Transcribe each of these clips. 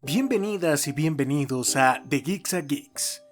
Bienvenidas y bienvenidos a The Geeks a Geeks,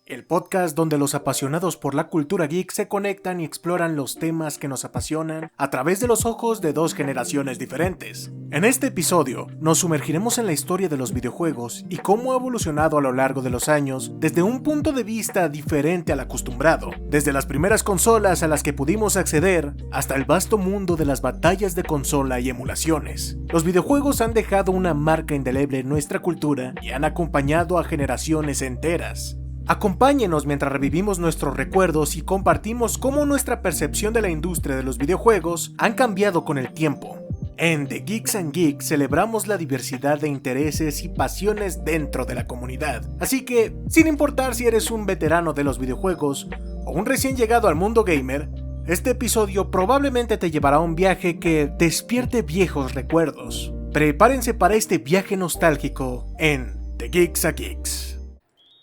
el podcast donde los apasionados por la cultura geek se conectan y exploran los temas que nos apasionan a través de los ojos de dos generaciones diferentes. En este episodio, nos sumergiremos en la historia de los videojuegos y cómo ha evolucionado a lo largo de los años desde un punto de vista diferente al acostumbrado, desde las primeras consolas a las que pudimos acceder hasta el vasto mundo de las batallas de consola y emulaciones. Los videojuegos han dejado una marca indeleble en nuestra cultura y han acompañado a generaciones enteras. Acompáñenos mientras revivimos nuestros recuerdos y compartimos cómo nuestra percepción de la industria de los videojuegos han cambiado con el tiempo. En The Geeks and Geeks celebramos la diversidad de intereses y pasiones dentro de la comunidad. Así que, sin importar si eres un veterano de los videojuegos o un recién llegado al mundo gamer, este episodio probablemente te llevará a un viaje que despierte viejos recuerdos. Prepárense para este viaje nostálgico en The Geeks and Geeks.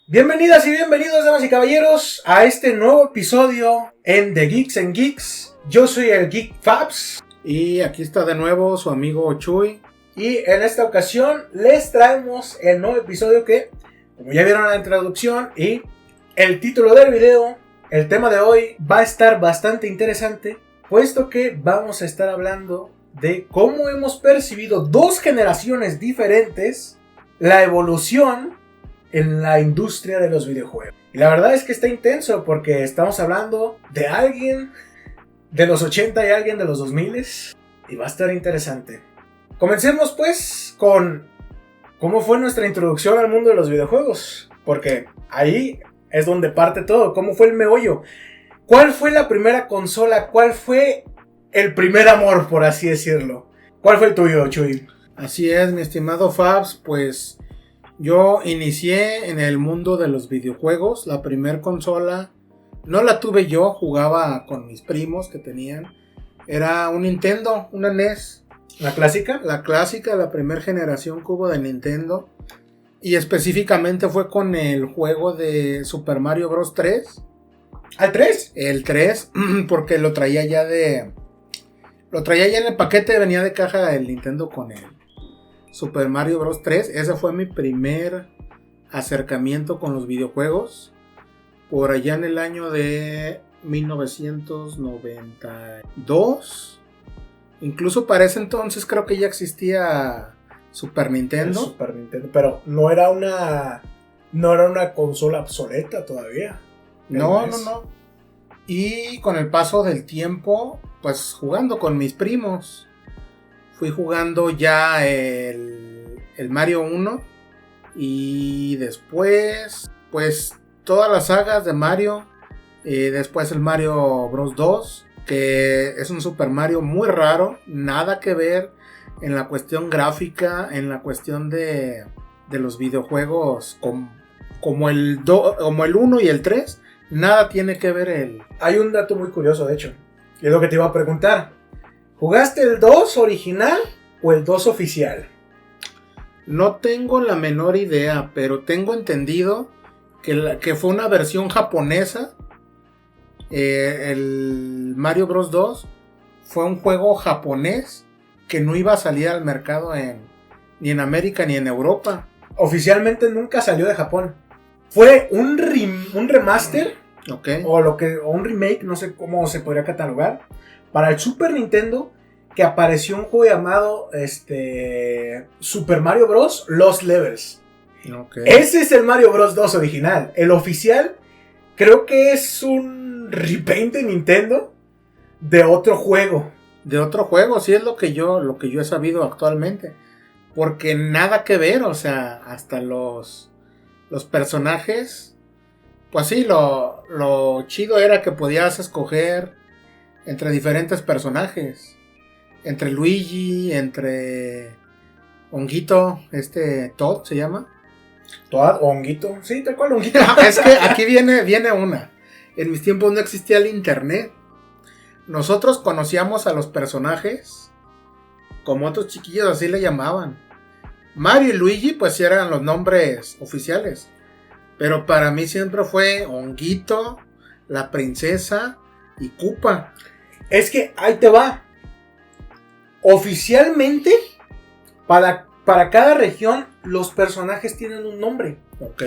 Bienvenidas y bienvenidos, damas y caballeros, a este nuevo episodio en The Geeks and Geeks. Yo soy el Geek Fabs. Y aquí está de nuevo su amigo Chuy. Y en esta ocasión les traemos el nuevo episodio que, como ya vieron en la introducción y el título del video, el tema de hoy va a estar bastante interesante, puesto que vamos a estar hablando de cómo hemos percibido dos generaciones diferentes la evolución en la industria de los videojuegos. Y la verdad es que está intenso porque estamos hablando de alguien de los 80 y alguien de los 2000 y va a estar interesante. Comencemos pues con cómo fue nuestra introducción al mundo de los videojuegos, porque ahí es donde parte todo. ¿Cómo fue el meollo? ¿Cuál fue la primera consola? ¿Cuál fue el primer amor, por así decirlo? ¿Cuál fue el tuyo, Chuy? Así es, mi estimado Fabs, pues yo inicié en el mundo de los videojuegos. La primer consola no la tuve yo, jugaba con mis primos que tenían. Era un Nintendo, una NES. ¿La clásica? La clásica, la primera generación que hubo de Nintendo. Y específicamente fue con el juego de Super Mario Bros. 3. ¿Al 3? El 3, porque lo traía ya en el paquete, venía de caja el Nintendo con el Super Mario Bros. 3. Ese fue mi primer acercamiento con los videojuegos. Por allá en el año de 1992. Incluso para ese entonces creo que ya existía Super Nintendo. Super Nintendo, pero no era una consola obsoleta todavía. No. Y con el paso del tiempo, pues jugando con mis primos, fui jugando ya el Mario 1 y después, pues todas las sagas de Mario, después el Mario Bros. 2, que es un Super Mario muy raro, nada que ver en la cuestión gráfica, en la cuestión de los videojuegos como el 1 y el 3, nada tiene que ver Hay un dato muy curioso, de hecho, y es lo que te iba a preguntar. ¿Jugaste el 2 original o el 2 oficial? No tengo la menor idea, pero tengo entendido que fue una versión japonesa. El Mario Bros. 2 fue un juego japonés que no iba a salir al mercado ni en América ni en Europa. Oficialmente nunca salió de Japón. Fue un remaster, okay, o un remake, no sé cómo se podría catalogar, para el Super Nintendo, que apareció un juego llamado Super Mario Bros. Lost Levels. Okay. Ese es el Mario Bros. 2 original. El oficial creo que es un repaint de Nintendo de otro juego. De otro juego, sí, es lo que yo he sabido actualmente. Porque nada que ver, o sea, hasta los personajes. Pues sí, lo chido era que podías escoger entre diferentes personajes. Entre Luigi, entre Honguito, Todd se llama. Todd, Honguito, sí, tal cual, Honguito. Es que aquí viene una. En mis tiempos no existía el internet. Nosotros conocíamos a los personajes como otros chiquillos así le llamaban. Mario y Luigi pues eran los nombres oficiales. Pero para mí siempre fue Honguito, la princesa y Koopa. Es que ahí te va. Oficialmente, para para cada región los personajes tienen un nombre. Ok.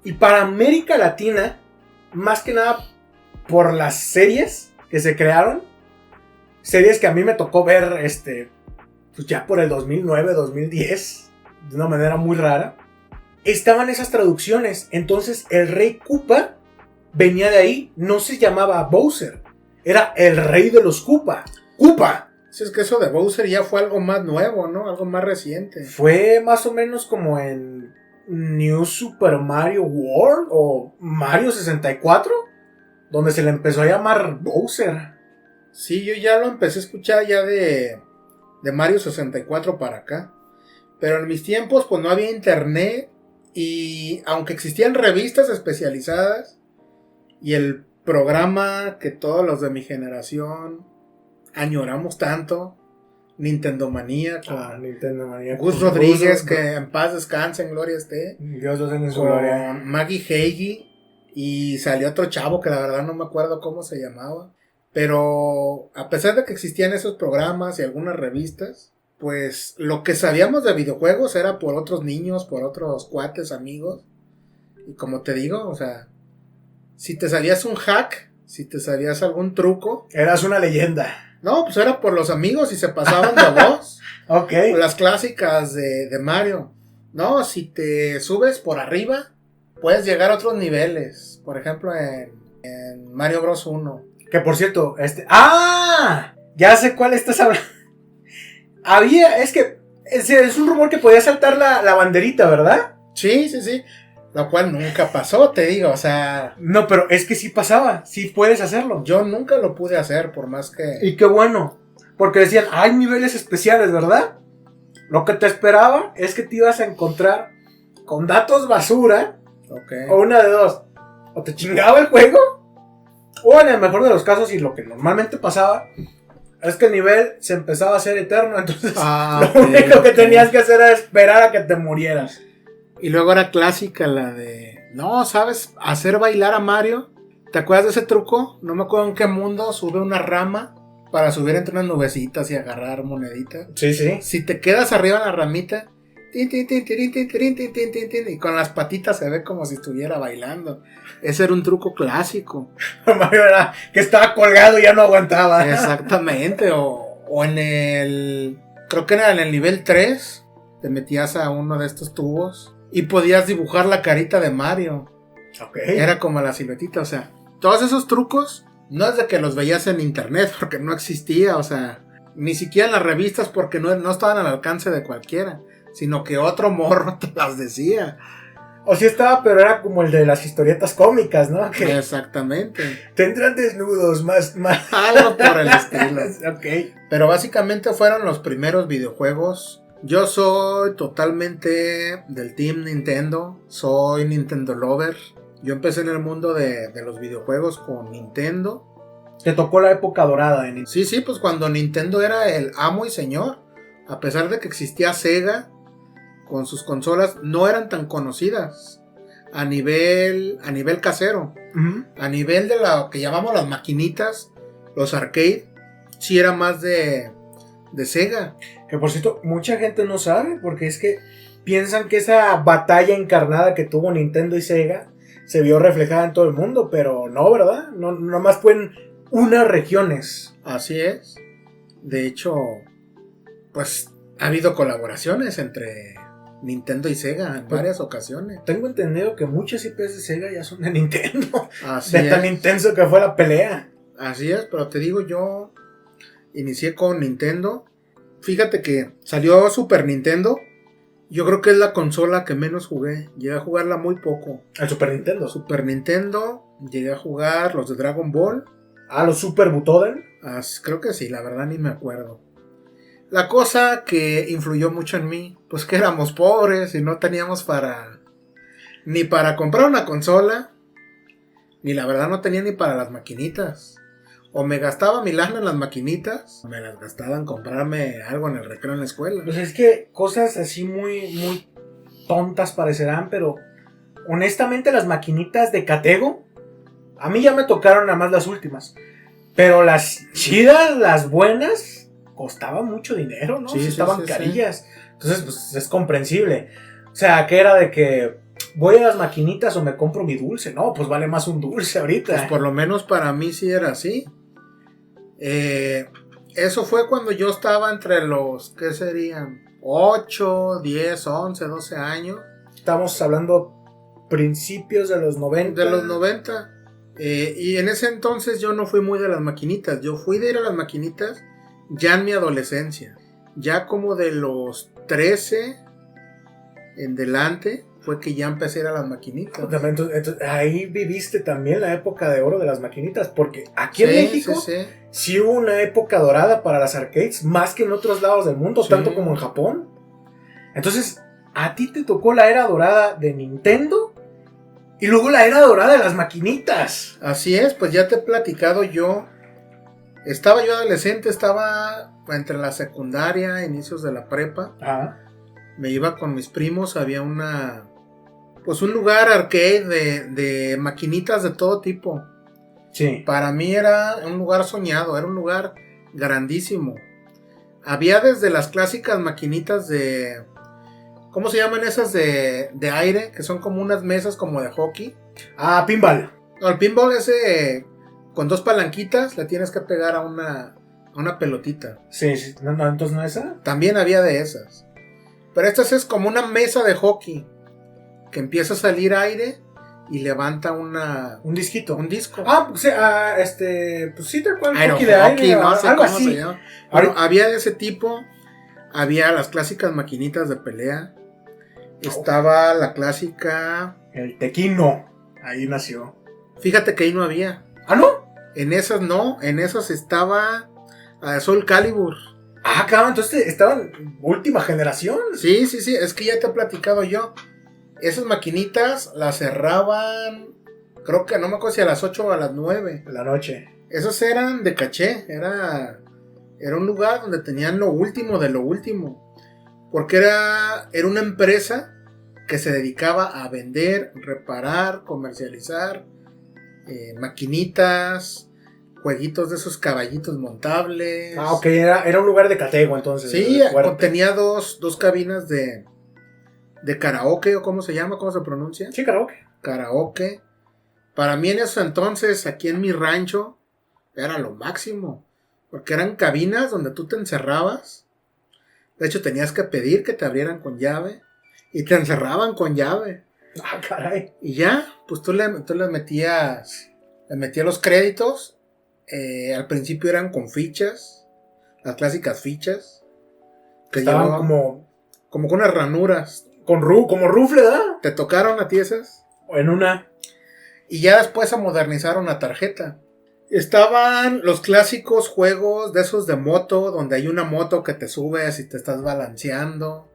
Y para América Latina, más que nada por las series que se crearon, series que a mí me tocó ver pues ya por el 2009, 2010, de una manera muy rara, estaban esas traducciones. Entonces el rey Koopa venía de ahí, no se llamaba Bowser, era el rey de los Koopa. ¡Koopa! Si es que eso de Bowser ya fue algo más nuevo, ¿no? Algo más reciente. Fue más o menos como en New Super Mario World o Mario 64, donde se le empezó a llamar Bowser. Sí, yo ya lo empecé a escuchar ya de Mario 64 para acá. Pero en mis tiempos pues no había internet. Y aunque existían revistas especializadas y el programa que todos los de mi generación añoramos tanto, Nintendo Manía con Nintendo Manía. Gus Rodríguez, que en paz descanse, en gloria esté, Dios lo tenga en su gloria. con Maggie Heigi, y salió otro chavo que la verdad no me acuerdo cómo se llamaba. Pero a pesar de que existían esos programas y algunas revistas, pues lo que sabíamos de videojuegos era por otros niños, por otros cuates, amigos. Y como te digo, o sea, si te salías un hack, si te sabías algún truco, Eras una leyenda. no, pues era por los amigos y se pasaban de voz. Ok. Las clásicas de Mario. No, si te subes por arriba, puedes llegar a otros niveles. Por ejemplo, en Mario Bros. 1. Que por cierto, ¡ah! Ya sé cuál estás hablando. Es que es un rumor que podía saltar la banderita, ¿verdad? Sí, sí, sí. Lo cual nunca pasó, te digo, o sea... No, pero es que sí pasaba, sí puedes hacerlo. Yo nunca lo pude hacer, por más que... Y qué bueno, porque decían, hay niveles especiales, ¿verdad? Lo que te esperaba es que te ibas a encontrar con datos basura, Okay. o una de dos. O te chingaba el juego, o en el mejor de los casos, y lo que normalmente pasaba, es que el nivel se empezaba a hacer eterno, entonces lo único que tenías que hacer era esperar a que te murieras. Y luego era clásica la de... No, ¿sabes? Hacer bailar a Mario. ¿Te acuerdas de ese truco? No me acuerdo en qué mundo. Sube una rama para subir entre unas nubecitas y agarrar moneditas. Sí, sí. Si te quedas arriba en la ramita... tin, tin, tin, tin, tin, tin, tin, tin, tin, tin, y con las patitas se ve como si estuviera bailando. Ese era un truco clásico. Mario era que estaba colgado y ya no aguantaba. Exactamente. O en el... Creo que era en el nivel 3. Te metías a uno de estos tubos y podías dibujar la carita de Mario. Okay. Era como la siluetita, o sea, todos esos trucos no es de que los veías en internet porque no existía, o sea, ni siquiera en las revistas porque no estaban al alcance de cualquiera, sino que otro morro te las decía. O sí estaba, pero era como el de las historietas cómicas, ¿no? Que Exactamente. tendrán desnudos más. Algo por el estilo. Ok. Pero básicamente fueron los primeros videojuegos. Yo soy totalmente del Team Nintendo, soy Nintendo Lover. Yo empecé en el mundo de los videojuegos con Nintendo. Te tocó la época dorada de Nintendo. Sí, pues cuando Nintendo era el amo y señor. A pesar de que existía Sega con sus consolas, no eran tan conocidas a nivel casero. Uh-huh. A nivel de lo que llamamos las maquinitas, los arcade, sí era más de Sega. Que por cierto, mucha gente no sabe, porque es que piensan que esa batalla encarnada que tuvo Nintendo y Sega se vio reflejada en todo el mundo, pero no, ¿verdad? No, nomás fue en unas regiones. Así es. De hecho, pues ha habido colaboraciones entre Nintendo y Sega en varias ocasiones. Tengo entendido que muchas IPs de Sega ya son de Nintendo. Así de tan intenso que fue la pelea. Así es, pero te digo, yo inicié con Nintendo. Fíjate que salió Super Nintendo. Yo creo que es la consola que menos jugué. Llegué a jugarla muy poco. El Super Nintendo. Super Nintendo, llegué a jugar los de Dragon Ball. Los Super Butoden. Creo que sí, la verdad ni me acuerdo. La cosa que influyó mucho en mí, pues que éramos pobres y no teníamos ni para comprar una consola, ni la verdad no tenía ni para las maquinitas. O me gastaba mi lana en las maquinitas, o me las gastaba en comprarme algo en el recreo en la escuela. Pues es que cosas así muy, muy tontas parecerán, pero honestamente las maquinitas de Catego, a mí ya me tocaron nada más las últimas. Pero las chidas, las buenas, costaban mucho dinero, ¿no? Sí, estaban sí, carillas. sí. Entonces, pues es comprensible. O sea, que era de que voy a las maquinitas o me compro mi dulce. No, pues vale más un dulce ahorita. Pues por lo menos para mí sí era así. Eso fue cuando yo estaba entre los, ¿qué serían? 8, 10, 11, 12 años. Estamos hablando principios de los 90. De los 90. Y en ese entonces yo no fui muy de las maquinitas. Yo fui de ir a las maquinitas ya en mi adolescencia. Ya como de los 13 en delante fue que ya empecé a ir a las maquinitas. Entonces, ahí viviste también la época de oro de las maquinitas. Porque aquí en México sí hubo una época dorada para las arcades. Más que en otros lados del mundo, tanto como en Japón. Entonces, a ti te tocó la era dorada de Nintendo. Y luego la era dorada de las maquinitas. Así es, pues ya te he platicado yo. Estaba yo adolescente, estaba entre la secundaria, inicios de la prepa. Ajá. Me iba con mis primos, había un lugar arcade de maquinitas de todo tipo. Sí. Para mí era un lugar soñado, era un lugar grandísimo. Había desde las clásicas maquinitas de... ¿Cómo se llaman esas de aire? Que son como unas mesas como de hockey. Ah, pinball. No, el pinball ese con 2 palanquitas le tienes que pegar a una pelotita. Sí. No, entonces no es esa. También había de esas. Pero esta es como una mesa de hockey que empieza a salir aire y levanta un disquito. Un disco. Ah, pues sí, tal cual. Hockey de aire, no sé algo cómo así se llama. Bueno, había de ese tipo. Había las clásicas maquinitas de pelea. Estaba la clásica... El Tequino. Ahí nació. Fíjate que ahí no había. ¿Ah, no? En esas no. En esas estaba Soul Calibur. Ah, cabrón, entonces estaban última generación. Sí. Es que ya te he platicado yo. Esas maquinitas las cerraban... Creo que no me acuerdo si a las 8 o a las 9. De la noche. Esos eran de caché. Era un lugar donde tenían lo último de lo último. Porque era una empresa que se dedicaba a vender, reparar, comercializar maquinitas, jueguitos de esos caballitos montables. Ah, ok, era un lugar de catego entonces. Sí, tenía dos cabinas de karaoke, o ¿cómo se llama? ¿Cómo se pronuncia? Sí, karaoke. Karaoke. Para mí en ese entonces, aquí en mi rancho, era lo máximo. Porque eran cabinas donde tú te encerrabas. De hecho, tenías que pedir que te abrieran con llave. Y te encerraban con llave. Ah, caray. Y ya, pues tú le metías los créditos. Al principio eran con fichas. Las clásicas fichas. Que estaban como con unas ranuras. Como rufle, ¿verdad? ¿Te tocaron a ti esas? O en una. Y ya después se modernizaron a tarjeta. Estaban los clásicos juegos de esos de moto, donde hay una moto que te subes y te estás balanceando.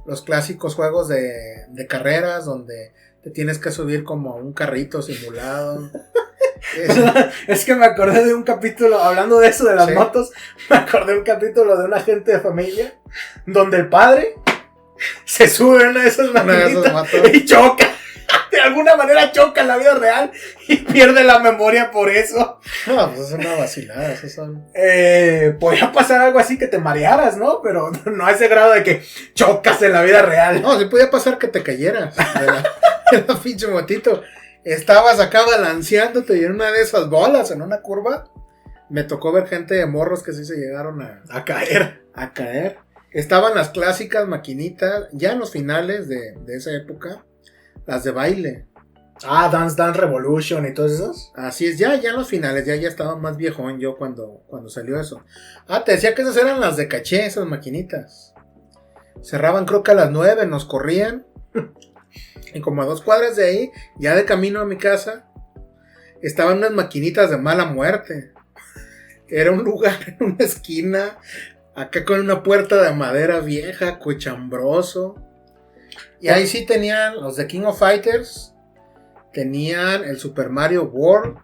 Los clásicos juegos de carreras, donde te tienes que subir como a un carrito simulado. Es que me acordé de un capítulo, hablando de eso, de las motos, me acordé de un capítulo de un agente de familia, donde el padre se sube a una de esas maquinitas y choca. De alguna manera choca en la vida real y pierde la memoria por eso. No, pues es una vacilada, esos son. Podría pasar algo así que te marearas, ¿no? Pero no a ese grado de que chocas en la vida real. No, sí podía pasar que te cayeras de la pinche motito. Estabas acá balanceándote y en una de esas bolas, en una curva, me tocó ver gente de morros que sí se llegaron a caer. Estaban las clásicas maquinitas, ya en los finales de esa época. Las de baile. Ah, Dance Revolution y todos esos. Así es, ya en los finales, ya estaba más viejón yo cuando salió eso. Ah, te decía que esas eran las de caché, esas maquinitas. Cerraban creo que a las 9, nos corrían. Y como a 2 cuadras de ahí, ya de camino a mi casa, estaban unas maquinitas de mala muerte. Era un lugar en una esquina, acá con una puerta de madera vieja, cochambroso. Y ahí sí tenían los de King of Fighters. Tenían el Super Mario World.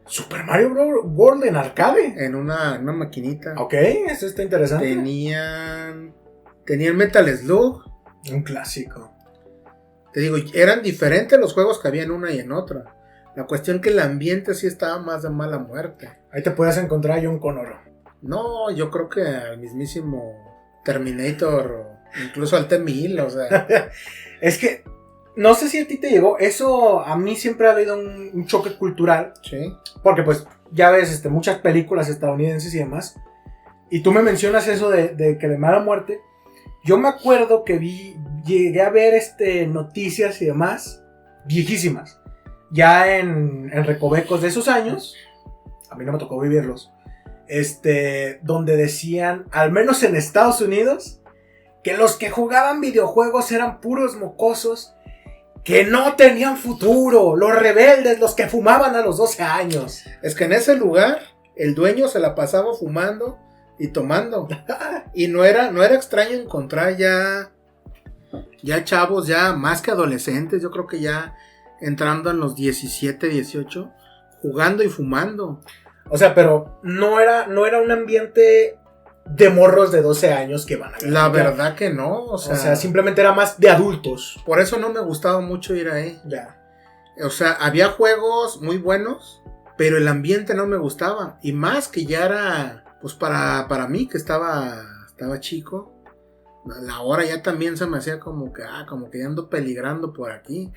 Super Mario World en arcade. En una maquinita. Ok, eso está interesante. Tenían Metal Slug. Un clásico. Te digo, eran diferentes los juegos que había en una y en otra. La cuestión que el ambiente sí estaba más de mala muerte. Ahí te puedes encontrar a John Connor. No, yo creo que al mismísimo Terminator Incluso al T-1000, o sea. Es que, no sé si a ti te llegó, eso a mí siempre ha habido un choque cultural. Sí. Porque pues, ya ves, muchas películas estadounidenses y demás. Y tú me mencionas eso de que de mala muerte. Yo me acuerdo que llegué a ver noticias y demás, viejísimas. Ya en recovecos de esos años, a mí no me tocó vivirlos, donde decían, al menos en Estados Unidos, que los que jugaban videojuegos eran puros mocosos, que no tenían futuro, los rebeldes, los que fumaban a los 12 años. Es que en ese lugar, el dueño se la pasaba fumando y tomando. Y no era extraño encontrar ya chavos, ya más que adolescentes, yo creo que ya entrando en los 17, 18, jugando y fumando. O sea, pero no era un ambiente de morros de 12 años que van a ver. La verdad que no, o sea, simplemente era más de adultos. Por eso no me gustaba mucho ir ahí. Ya. O sea, había juegos muy buenos, pero el ambiente no me gustaba. Y más que ya era, pues para mí que estaba chico, la hora ya también se me hacía como que ya ando peligrando por aquí.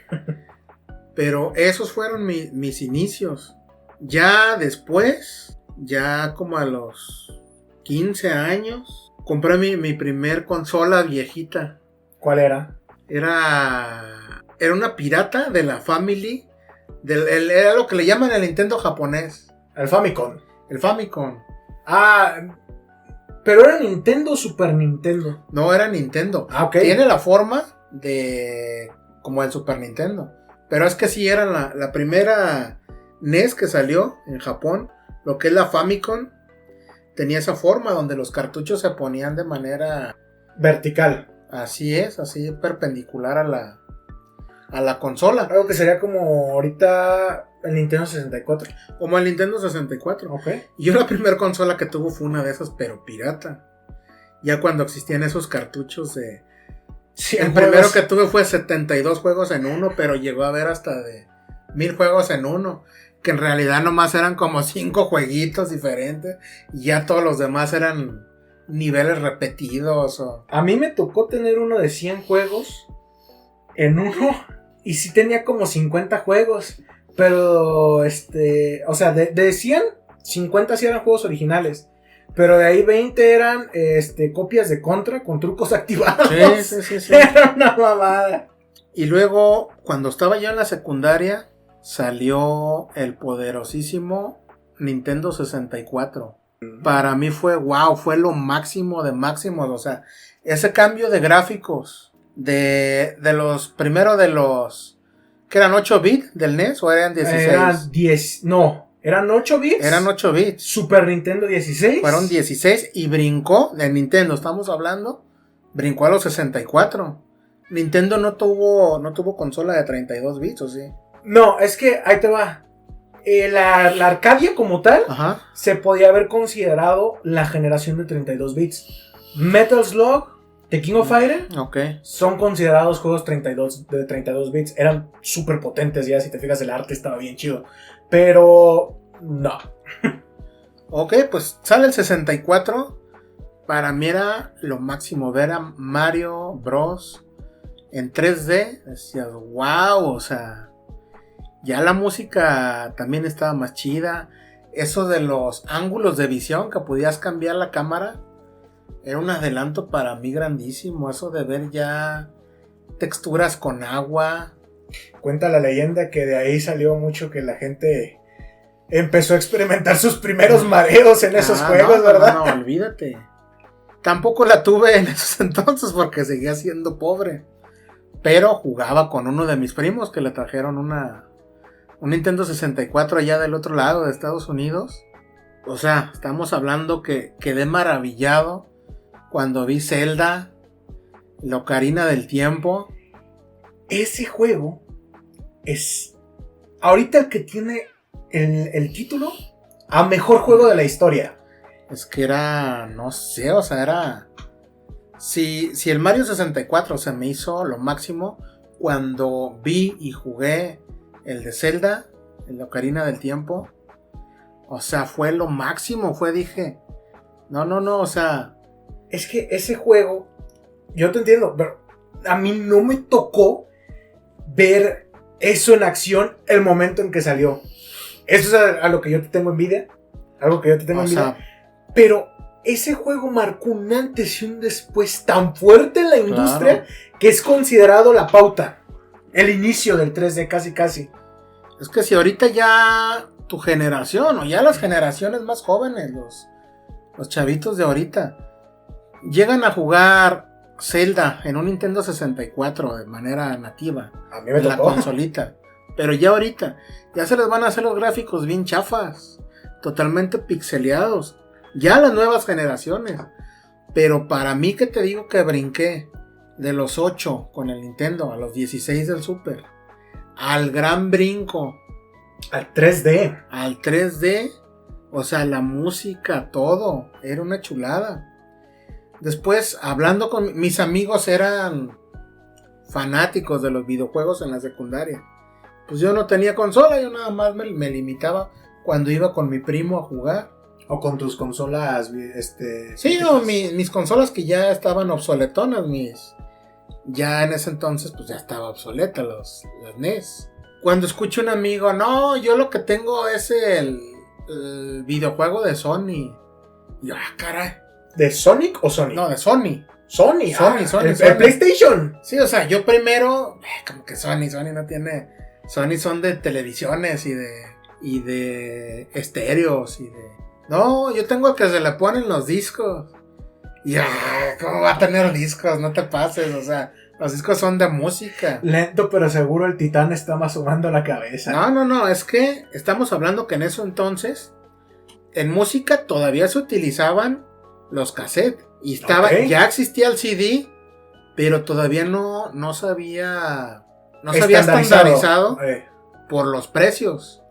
Pero esos fueron mis inicios. Ya después, ya como a los 15 años, compré mi primer consola viejita. ¿Cuál era? Era una pirata de la Family. Era lo que le llaman el Nintendo japonés. El Famicom. El Famicom. Pero era Nintendo o Super Nintendo. No, era Nintendo. Ok. Tiene la forma como el Super Nintendo. Pero es que sí era la primera NES que salió en Japón. Lo que es la Famicom tenía esa forma donde los cartuchos se ponían de manera vertical. Así es, así perpendicular a la consola. Algo que sería como ahorita el Nintendo 64. Como el Nintendo 64. Ok. Y yo la primera consola que tuve fue una de esas, pero pirata. Ya cuando existían esos cartuchos de... Sí, el primero que tuve fue 72 juegos en uno, pero llegó a haber hasta de 1000 juegos en uno. Que en realidad nomás eran como 5 jueguitos diferentes. Y ya todos los demás eran niveles repetidos. A mí me tocó tener uno de 100 juegos en uno. Y sí tenía como 50 juegos. Pero, o sea, de 100, 50 sí eran juegos originales. Pero de ahí 20 eran copias de Contra con trucos activados. Sí. Era una mamada. Y luego, cuando estaba yo en la secundaria, salió el poderosísimo Nintendo 64. Para mí fue lo máximo de máximos. O sea, ese cambio de gráficos de los primero de los que eran 8 bits del NES o eran 16. Eran 8 bits. Eran 8 bits. Super Nintendo 16. Fueron 16 y brincó de Nintendo, estamos hablando, brincó a los 64. Nintendo no tuvo consola de 32 bits, ¿o sí? No, es que ahí te va. La Arcadia como tal, ajá, se podía haber considerado la generación de 32 bits. Metal Slug, The King of Fighters, okay, son considerados juegos de 32 bits. Eran súper potentes ya, si te fijas el arte estaba bien chido. Pero no. Ok, pues sale el 64. Para mí era lo máximo ver a Mario Bros. En 3D. Decías, wow, o sea, ya la música también estaba más chida. Eso de los ángulos de visión, que podías cambiar la cámara, era un adelanto para mí grandísimo. Eso de ver ya texturas con agua. Cuenta la leyenda que de ahí salió mucho que la gente empezó a experimentar sus primeros mareos en esos juegos, ¿verdad? No, olvídate. Tampoco la tuve en esos entonces porque seguía siendo pobre. Pero jugaba con uno de mis primos que le trajeron un Nintendo 64 allá del otro lado de Estados Unidos. O sea, estamos hablando que quedé maravillado cuando vi Zelda, la Ocarina del Tiempo. Ese juego es ahorita el que tiene el título a mejor juego de la historia. Es que era, no sé, o sea, era... Si el Mario 64 se me hizo lo máximo, cuando vi y jugué el de Zelda, el de Ocarina del Tiempo, o sea, fue lo máximo, dije, no, o sea... Es que ese juego yo te entiendo, pero a mí no me tocó ver eso en acción el momento en que salió. Eso es a lo que yo te tengo envidia. Algo que yo te tengo envidia. Pero ese juego marcó un antes y un después tan fuerte en la industria, que es considerado la pauta. El inicio del 3D casi. Es que si ahorita ya tu generación, o ya las generaciones más jóvenes, los chavitos de ahorita, llegan a jugar Zelda en un Nintendo 64 de manera nativa, a mí me en la consolita, pero ya ahorita ya se les van a hacer los gráficos bien chafas, totalmente pixeleados, ya las nuevas generaciones. Pero para mí, que te digo que brinqué de los 8 con el Nintendo a los 16 del Super, al gran brinco al 3D, o sea, la música, todo era una chulada. Después, hablando con mis amigos, eran fanáticos de los videojuegos en la secundaria. Pues yo no tenía consola, yo nada más me limitaba cuando iba con mi primo a jugar. O con tus consolas, Sí, o mis consolas que ya estaban obsoletonas, ya en ese entonces pues ya estaba obsoleta las NES. Cuando escucho a un amigo, no, yo lo que tengo es el videojuego de Sony. Y yo, caray. ¿De Sonic o Sony? No, de Sony. Sony. El PlayStation. Sí, o sea, yo primero, como que Sony no tiene. Sony son de televisiones y de estéreos y de. No, yo tengo el que se le ponen los discos. Y ¿cómo va a tener discos? No te pases, o sea, los discos son de música. Lento pero seguro el titán está más sumando la cabeza. No, es que estamos hablando que en eso entonces, en música todavía se utilizaban los cassettes. Y ya existía el CD, pero todavía no se había estandarizado por los precios.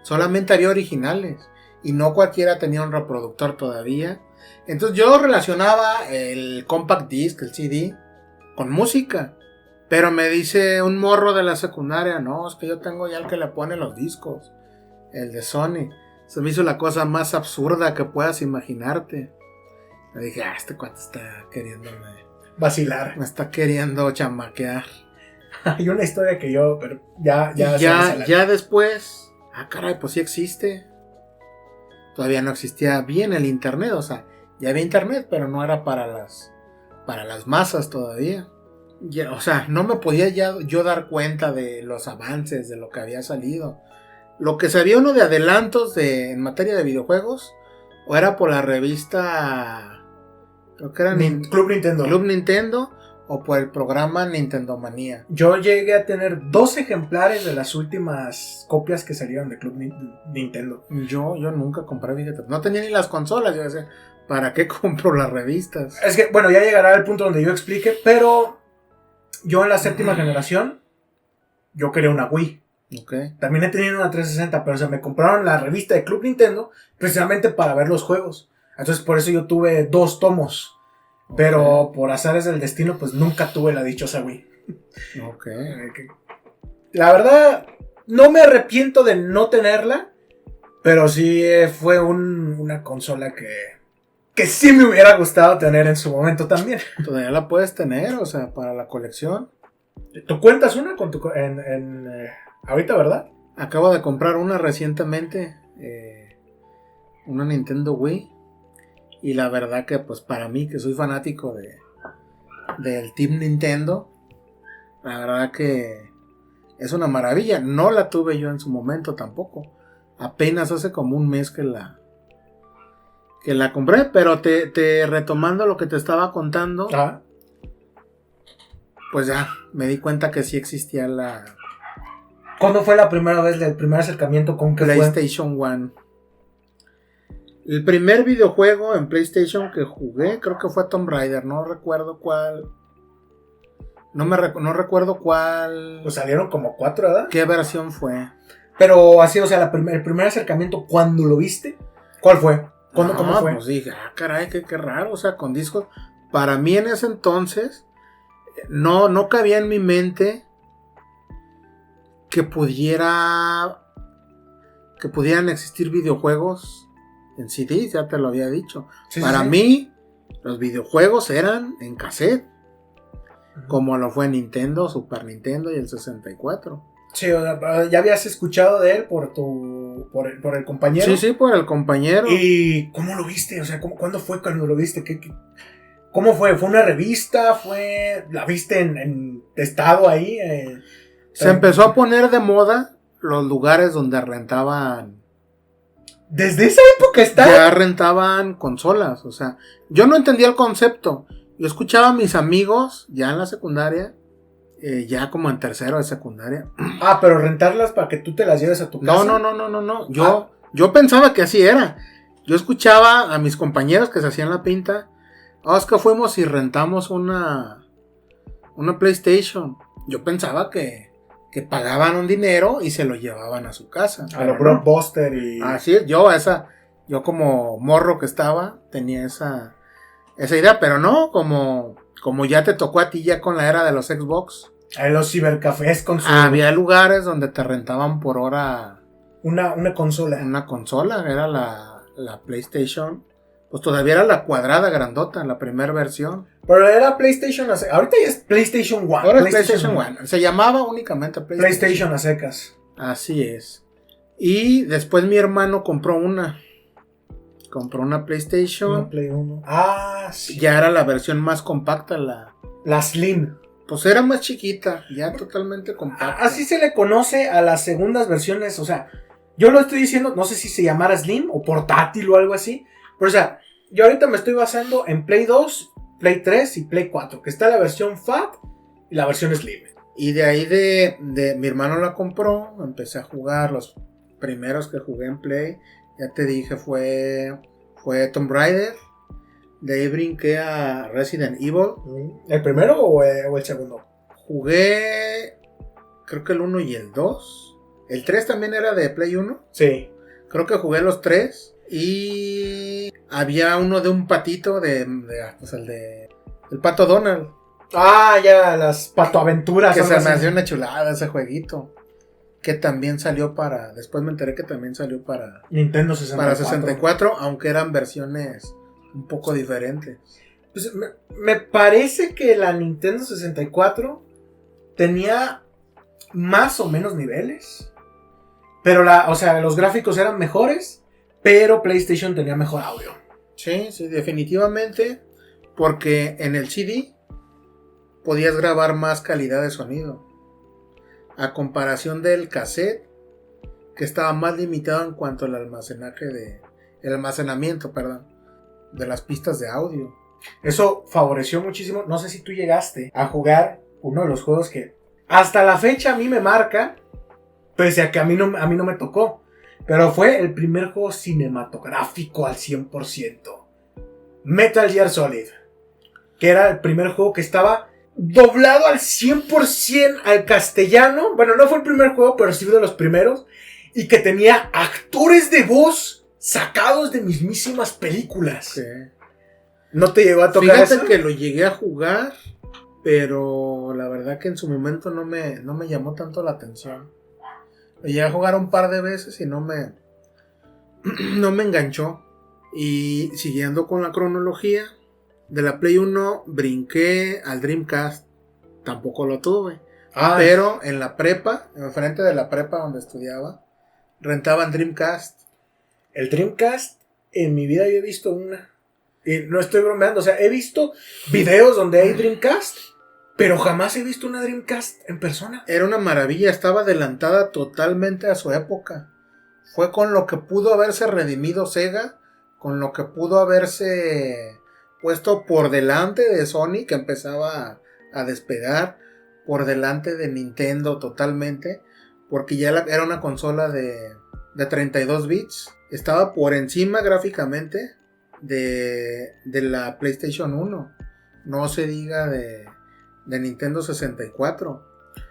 Solamente había originales. Y no cualquiera tenía un reproductor todavía. Entonces yo relacionaba el compact disc, el CD, con música. Pero me dice un morro de la secundaria, no, es que yo tengo ya el que le pone los discos, el de Sony. Se me hizo la cosa más absurda que puedas imaginarte. Le dije, este cuate está queriéndome vacilar. Me está queriendo chamaquear. Hay una historia que yo, pero ya después, caray, pues sí existe. Todavía no existía bien el internet, o sea, ya había internet, pero no era para las masas todavía. Ya, o sea, no me podía ya yo dar cuenta de los avances, de lo que había salido. Lo que sabía uno de adelantos en materia de videojuegos, o era por la revista, creo que era Club Nintendo, o por el programa Nintendo Manía. Yo llegué a tener 2 ejemplares de las últimas copias que salieron de Club Nintendo. Yo nunca compré, fíjate. No tenía ni las consolas, yo decía, ¿para qué compro las revistas? Es que, bueno, ya llegará el punto donde yo explique, pero yo en la 7ª generación, yo quería una Wii. Okay. También he tenido una 360, pero se me compraron la revista de Club Nintendo precisamente para ver los juegos. Entonces por eso yo tuve 2 tomos. Okay. Pero por azares del destino, pues nunca tuve la dichosa Wii. Okay. La verdad, no me arrepiento de no tenerla, pero sí fue una consola que sí me hubiera gustado tener en su momento también. Todavía la puedes tener, o sea, para la colección. ¿Tú cuentas una con ahorita, verdad? Acabo de comprar una recientemente, una Nintendo Wii. Y la verdad que pues para mí, que soy fanático del Team Nintendo, la verdad que es una maravilla. No la tuve yo en su momento tampoco. Apenas hace como un mes que la compré. Pero te retomando lo que te estaba contando, pues ya me di cuenta que sí existía la... ¿Cuándo fue la primera vez, el primer acercamiento con qué PlayStation 1? El primer videojuego en PlayStation que jugué, creo que fue Tomb Raider, no recuerdo cuál. No recuerdo cuál. Pues salieron como 4, ¿verdad? ¿Qué versión fue? Pero así, o sea, el primer acercamiento, ¿cuándo lo viste? ¿Cuál fue? ¿Cómo fue? Pues dije, caray, qué raro, o sea, con discos. Para mí en ese entonces, no cabía en mi mente que pudieran existir videojuegos en CD, ya te lo había dicho. Sí, Para mí, los videojuegos eran en cassette. como lo fue Nintendo, Super Nintendo y el 64. Sí, o sea, ya habías escuchado de él por el compañero. Sí, por el compañero. ¿Y cómo lo viste? O sea, ¿cuándo fue cuando lo viste? ¿Cómo fue? ¿Fue una revista? ¿La viste en estado ahí? Se empezó a poner de moda los lugares donde rentaban. Desde esa época ya rentaban consolas. O sea, yo no entendía el concepto. Yo escuchaba a mis amigos ya en la secundaria. Ya como en tercero de secundaria. Pero rentarlas para que tú te las lleves a tu casa. No. Yo pensaba que así era. Yo escuchaba a mis compañeros que se hacían la pinta. Es que fuimos y rentamos una PlayStation. Yo pensaba que pagaban un dinero y se lo llevaban a su casa. A lo Blockbuster y... Así es, yo como morro que estaba, tenía esa idea, pero no, como ya te tocó a ti ya con la era de los Xbox. Hay los cibercafés con su... Había lugares donde te rentaban por hora... Una consola. Una consola, era la PlayStation. Pues todavía era la cuadrada grandota, la primera versión. Pero era PlayStation a secas. Ahorita ya es PlayStation 1. Ahora es PlayStation 1. Se llamaba únicamente PlayStation a secas. Así es. Y después mi hermano compró una PlayStation. Una Play 1. Sí. Ya era la versión más compacta, la Slim. Pues era más chiquita, ya totalmente compacta. Así se le conoce a las segundas versiones. O sea, yo lo estoy diciendo, no sé si se llamara Slim o portátil o algo así. Pero o sea, yo ahorita me estoy basando en Play 2, Play 3 y Play 4. Que está la versión Fat y la versión Slim. Y de ahí de mi hermano la compró. Empecé a jugar. Los primeros que jugué en Play, ya te dije, fue Tomb Raider. De ahí brinqué a Resident Evil. ¿El primero o el segundo? Jugué, creo que el 1 y el 2. ¿El 3 también era de Play 1? Sí. Creo que jugué los 3. Y había uno de un patito, pues el Pato Donald. Ya, las patoaventuras. Que se me hacía una chulada ese jueguito. Que también salió después me enteré que también salió para Nintendo 64. Para 64, aunque eran versiones un poco diferentes. Pues me parece que la Nintendo 64 tenía más o menos niveles. Pero los gráficos eran mejores. Pero PlayStation tenía mejor audio. Sí, definitivamente. Porque en el CD podías grabar más calidad de sonido. A comparación del cassette, que estaba más limitado en cuanto al almacenamiento de las pistas de audio. Eso favoreció muchísimo. No sé si tú llegaste a jugar uno de los juegos que hasta la fecha a mí me marca, pese a que a mí no me tocó. Pero fue el primer juego cinematográfico al 100%. Metal Gear Solid. Que era el primer juego que estaba doblado al 100% al castellano. Bueno, no fue el primer juego, pero sí de los primeros. Y que tenía actores de voz sacados de mismísimas películas. Sí. ¿No te llegó a tocar eso? Fíjate que lo llegué a jugar, pero la verdad que en su momento no me llamó tanto la atención. Lo llegué a jugar un par de veces y no me enganchó. Y siguiendo con la cronología, de la Play 1 brinqué al Dreamcast. Tampoco lo tuve. Pero en la prepa, enfrente de la prepa donde estudiaba, rentaban Dreamcast. El Dreamcast, en mi vida yo he visto una. Y no estoy bromeando, o sea, he visto videos donde hay Dreamcast, pero jamás he visto una Dreamcast en persona. Era una maravilla, estaba adelantada totalmente a su época. Fue con lo que pudo haberse redimido Sega, con lo que pudo haberse puesto por delante de Sony, que empezaba a despegar, por delante de Nintendo totalmente, porque ya era una consola de 32 bits. Estaba por encima gráficamente de la PlayStation 1. No se diga de Nintendo 64.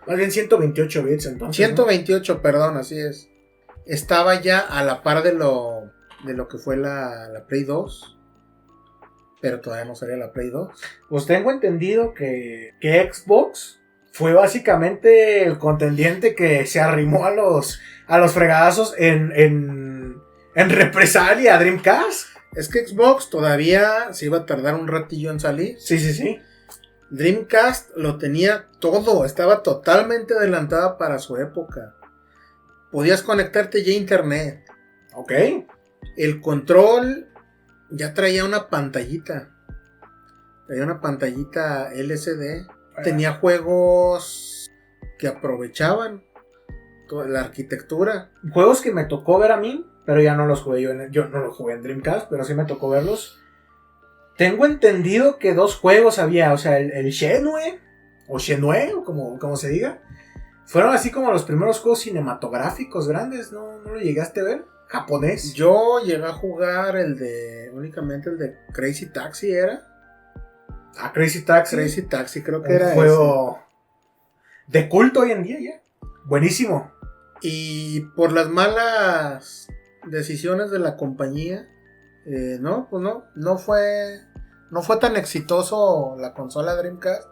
Más bien 128 bits entonces. 128, ¿no? Perdón, así es. Estaba ya a la par de lo que fue la Play 2. Pero todavía no salía la Play 2. Pues tengo entendido que Xbox fue básicamente el contendiente que se arrimó a los fregadazos en represalia a Dreamcast. Es que Xbox todavía se iba a tardar un ratillo en salir. Sí. Dreamcast lo tenía todo, estaba totalmente adelantada para su época. Podías conectarte ya a internet. Ok. El control ya traía una pantallita. Traía una pantallita LCD. Tenía juegos que aprovechaban toda la arquitectura. Juegos que me tocó ver a mí, pero ya no los jugué yo no los jugué en Dreamcast, pero sí me tocó verlos. Tengo entendido que 2 juegos había, o sea, el Shenmue, o Shenmue, o como se diga. Fueron así como los primeros juegos cinematográficos grandes, ¿no lo llegaste a ver? Japonés. Yo llegué a jugar únicamente el de Crazy Taxi, ¿era? Crazy Taxi. Crazy Taxi, creo que un era juego de culto hoy en día ya. Buenísimo. Y por las malas decisiones de la compañía, no fue tan exitoso la consola Dreamcast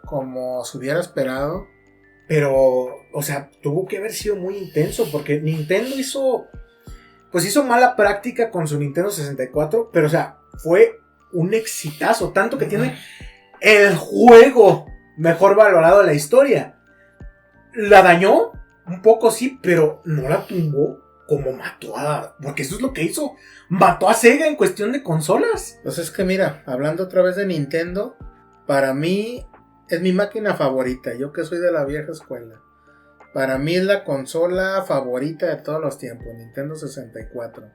como se hubiera esperado. Pero, o sea, tuvo que haber sido muy intenso porque Nintendo hizo mala práctica con su Nintendo 64, pero, o sea, fue un exitazo, tanto que tiene el juego mejor valorado de la historia. La dañó un poco, sí, pero no la tumbó como mató porque eso es lo que hizo. Mató a Sega en cuestión de consolas. Pues es que mira, hablando otra vez de Nintendo, para mí es mi máquina favorita, yo que soy de la vieja escuela. Para mí es la consola favorita de todos los tiempos, Nintendo 64.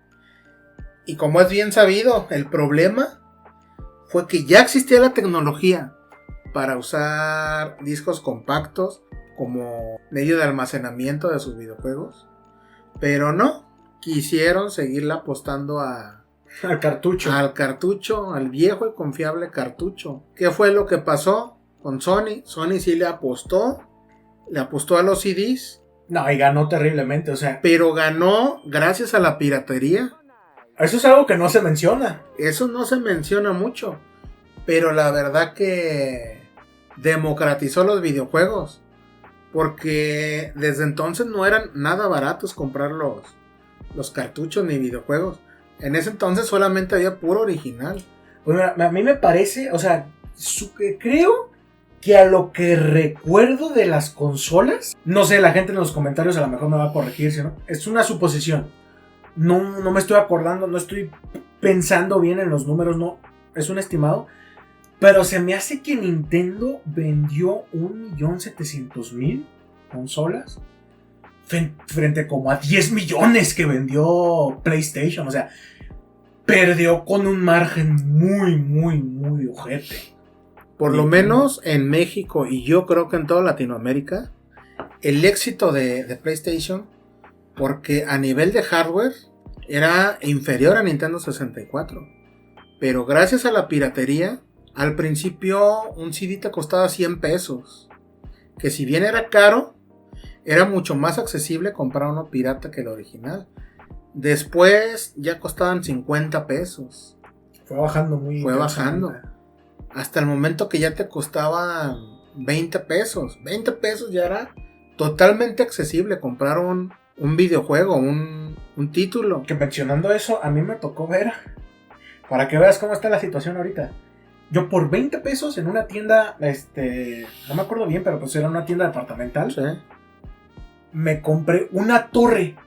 Y como es bien sabido, el problema fue que ya existía la tecnología para usar discos compactos como medio de almacenamiento de sus videojuegos. Pero no, quisieron seguirla apostando al cartucho. Al cartucho, al viejo y confiable cartucho. ¿Qué fue lo que pasó con Sony? Sony sí le apostó a los CDs. No, y ganó terriblemente, o sea. Pero ganó gracias a la piratería. Eso es algo que no se menciona. Eso no se menciona mucho. Pero la verdad que democratizó los videojuegos. Porque desde entonces no eran nada baratos comprar los cartuchos ni videojuegos. En ese entonces solamente había puro original. Pues mira, a mí me parece, o sea, creo que a lo que recuerdo de las consolas, no sé, la gente en los comentarios a lo mejor me va a corregir, ¿no? Es una suposición. No me estoy acordando, no estoy pensando bien en los números, no, es un estimado. Pero se me hace que Nintendo vendió 1.700.000 consolas frente como a 10 millones que vendió PlayStation. O sea, perdió con un margen muy, muy, muy ojete. Por lo menos en México y yo creo que en toda Latinoamérica, el éxito de PlayStation, porque a nivel de hardware era inferior a Nintendo 64. Pero gracias a la piratería, al principio un CD te costaba 100 pesos. Que si bien era caro, era mucho más accesible comprar uno pirata que el original. Después ya costaban 50 pesos. Fue bajando. Hasta el momento que ya te costaban 20 pesos. 20 pesos ya era totalmente accesible comprar un videojuego, un título. Que mencionando eso, a mí me tocó ver, para que veas cómo está la situación ahorita. Yo por 20 pesos en una tienda, no me acuerdo bien, pero pues era una tienda departamental. Sí. Me compré una torre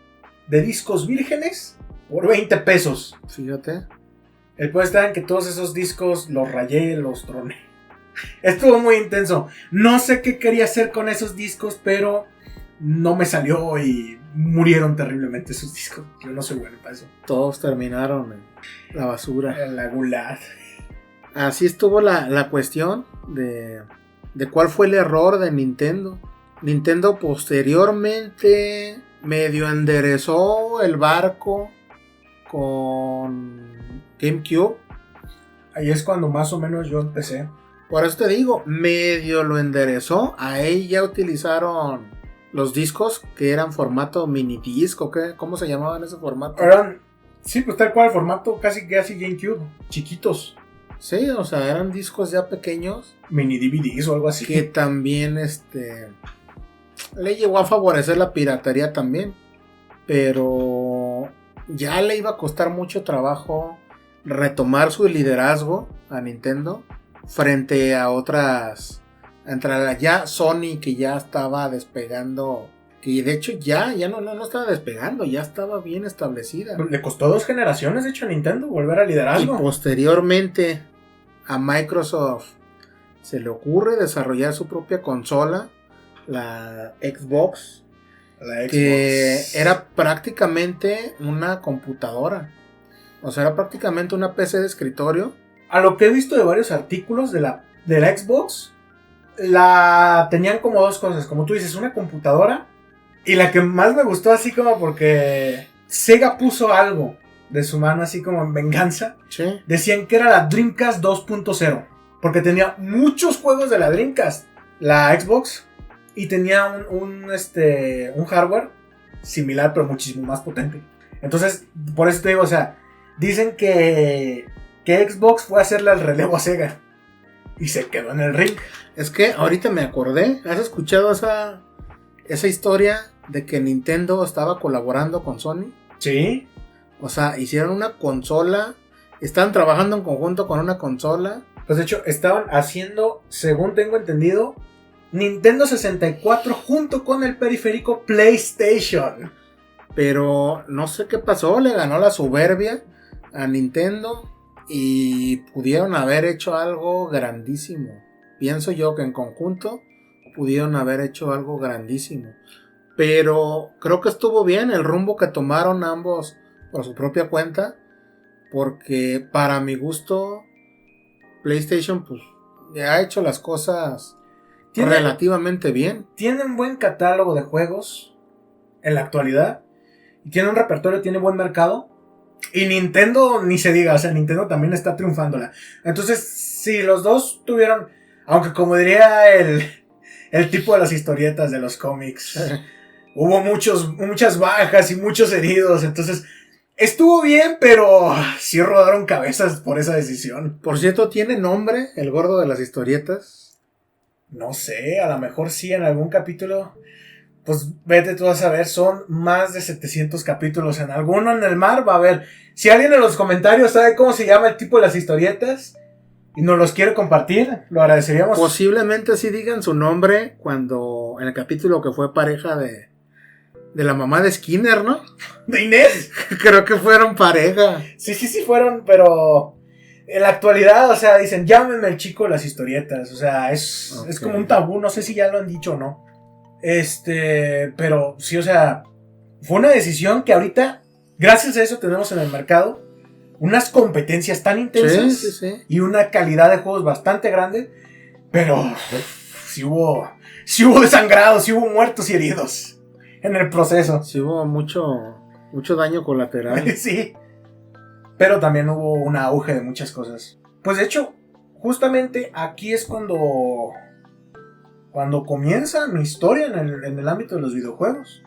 de discos vírgenes por 20 pesos. Fíjate. El punto está en que todos esos discos los rayé, los troné. Estuvo muy intenso. No sé qué quería hacer con esos discos, pero no me salió y murieron terriblemente esos discos. Yo no soy bueno para eso. Todos terminaron en la basura. En la gulag. Así estuvo la cuestión de cuál fue el error de Nintendo. Nintendo posteriormente medio enderezó el barco con GameCube. Ahí es cuando más o menos yo empecé. Por eso te digo, medio lo enderezó. Ahí ya utilizaron los discos que eran formato mini disco. ¿Cómo se llamaban ese formato? Sí, pues tal cual, formato casi GameCube. Chiquitos. Sí, o sea, eran discos ya pequeños. Mini DVDs o algo así. Que también le llegó a favorecer la piratería también. Pero ya le iba a costar mucho trabajo retomar su liderazgo a Nintendo. frente a otras, entre ya Sony, que ya estaba despegando, que de hecho ya no estaba despegando, ya estaba bien establecida. Le costó 2 generaciones, de hecho, a Nintendo volver a liderazgo. Y posteriormente a Microsoft se le ocurre desarrollar su propia consola, la Xbox. Que era prácticamente una computadora. O sea, era prácticamente una PC de escritorio. A lo que he visto de varios artículos de la Xbox, la tenían como 2 cosas. Como tú dices, una computadora. Y la que más me gustó, así como porque Sega puso algo de su mano, así como en venganza. Sí. Decían que era la Dreamcast 2.0. Porque tenía muchos juegos de la Dreamcast. La Xbox. Y tenía un hardware similar, pero muchísimo más potente. Entonces, por eso te digo, o sea, dicen que Xbox fue a hacerle el relevo a Sega. Y se quedó en el ring. Es que ahorita me acordé, ¿has escuchado esa historia de que Nintendo estaba colaborando con Sony? Sí. O sea, hicieron una consola, estaban trabajando en conjunto con una consola. Pues de hecho, estaban haciendo, según tengo entendido, Nintendo 64 junto con el periférico PlayStation. Pero no sé qué pasó, le ganó la soberbia a Nintendo y pudieron haber hecho algo grandísimo. Pienso yo que en conjunto pudieron haber hecho algo grandísimo. Pero creo que estuvo bien el rumbo que tomaron ambos por su propia cuenta. Porque para mi gusto, PlayStation pues ya ha hecho las cosas relativamente bien. Tiene un buen catálogo de juegos en la actualidad. Y tiene un repertorio, tiene buen mercado. Y Nintendo, ni se diga, o sea, Nintendo también está triunfándola. Entonces, si los dos tuvieron, aunque como diría el tipo de las historietas de los cómics, hubo muchas bajas y muchos heridos. Entonces, estuvo bien, pero sí rodaron cabezas por esa decisión. Por cierto, ¿tiene nombre el gordo de las historietas? No sé, a lo mejor sí en algún capítulo. Pues vete tú a saber, son más de 700 capítulos. En alguno en el mar va a haber. Si alguien en los comentarios sabe cómo se llama el tipo de las historietas y nos los quiere compartir, lo agradeceríamos. Posiblemente sí digan su nombre cuando en el capítulo que fue pareja de la mamá de Skinner, ¿no? ¿De Inés? Creo que fueron pareja. Sí fueron, pero en la actualidad, o sea, dicen, llámenme el chico de las historietas. O sea, es como un tabú, no sé si ya lo han dicho o no. Pero sí, o sea, fue una decisión que ahorita, gracias a eso, tenemos en el mercado unas competencias tan intensas sí. Y una calidad de juegos bastante grande. Pero sí hubo desangrados, sí hubo muertos y heridos en el proceso. Sí hubo mucho daño colateral. Sí. Pero también hubo un auge de muchas cosas. Pues de hecho, justamente aquí es cuando comienza mi historia en el ámbito de los videojuegos.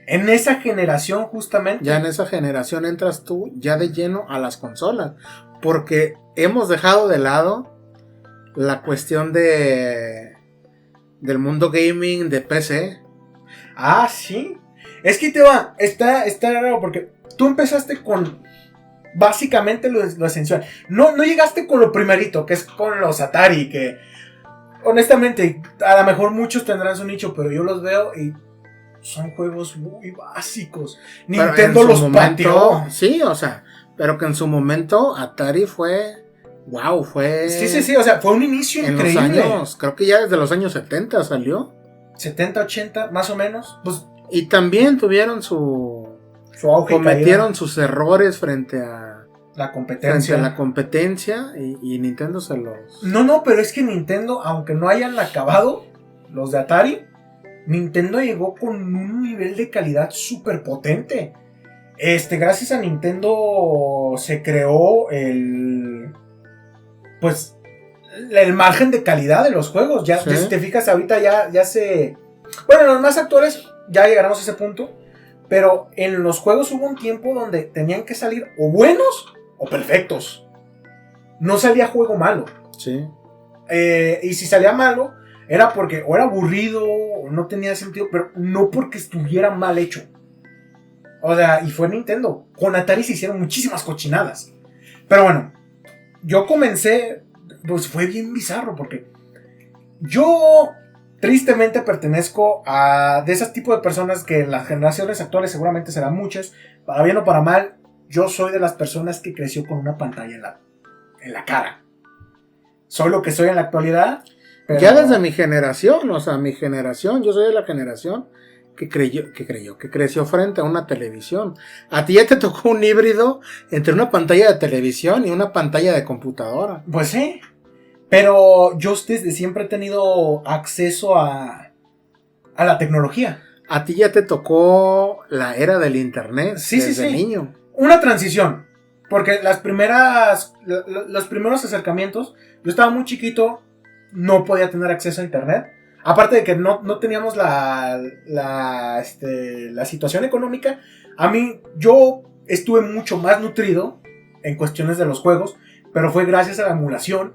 En esa generación justamente. Ya en esa generación entras tú ya de lleno a las consolas. Porque hemos dejado de lado la cuestión del mundo gaming de PC. Ah, sí. Es que está raro porque tú empezaste con básicamente lo esencial. No llegaste con lo primerito, que es con los Atari, que honestamente, a lo mejor muchos tendrán su nicho, pero yo los veo y son juegos muy básicos. Pero Nintendo los pateó. Sí, o sea, pero que en su momento Atari fue... Wow, fue... Sí, o sea, fue un inicio increíble. Los años, creo que ya desde los años 70 salió. 70, 80, más o menos. Pues, y también tuvieron su auge. Cometieron sus errores frente a la competencia. Y Nintendo se los... No, pero es que Nintendo, aunque no hayan acabado los de Atari, Nintendo llegó con un nivel de calidad súper potente. Gracias a Nintendo se creó el margen de calidad de los juegos. Ya, si te fijas, ahorita ya se... Bueno, los más actuales ya llegaremos a ese punto. Pero en los juegos hubo un tiempo donde tenían que salir o buenos o perfectos. No salía juego malo. Sí. Y si salía malo, era porque o era aburrido o no tenía sentido, pero no porque estuviera mal hecho. O sea, y fue Nintendo. Con Atari se hicieron muchísimas cochinadas. Pero bueno, yo comencé pues fue bien bizarro porque yo tristemente pertenezco a de ese tipo de personas que en las generaciones actuales seguramente serán muchas, para bien o para mal. Yo soy de las personas que creció con una pantalla en la cara. Soy lo que soy en la actualidad. Pero... Ya desde mi generación, yo soy de la generación que creció frente a una televisión. A ti ya te tocó un híbrido entre una pantalla de televisión y una pantalla de computadora. Pues sí, pero yo desde siempre he tenido acceso a la tecnología. A ti ya te tocó la era del internet desde niño. Una transición, porque los primeros acercamientos, yo estaba muy chiquito, no podía tener acceso a internet. Aparte de que no teníamos la situación económica, yo estuve mucho más nutrido en cuestiones de los juegos, pero fue gracias a la emulación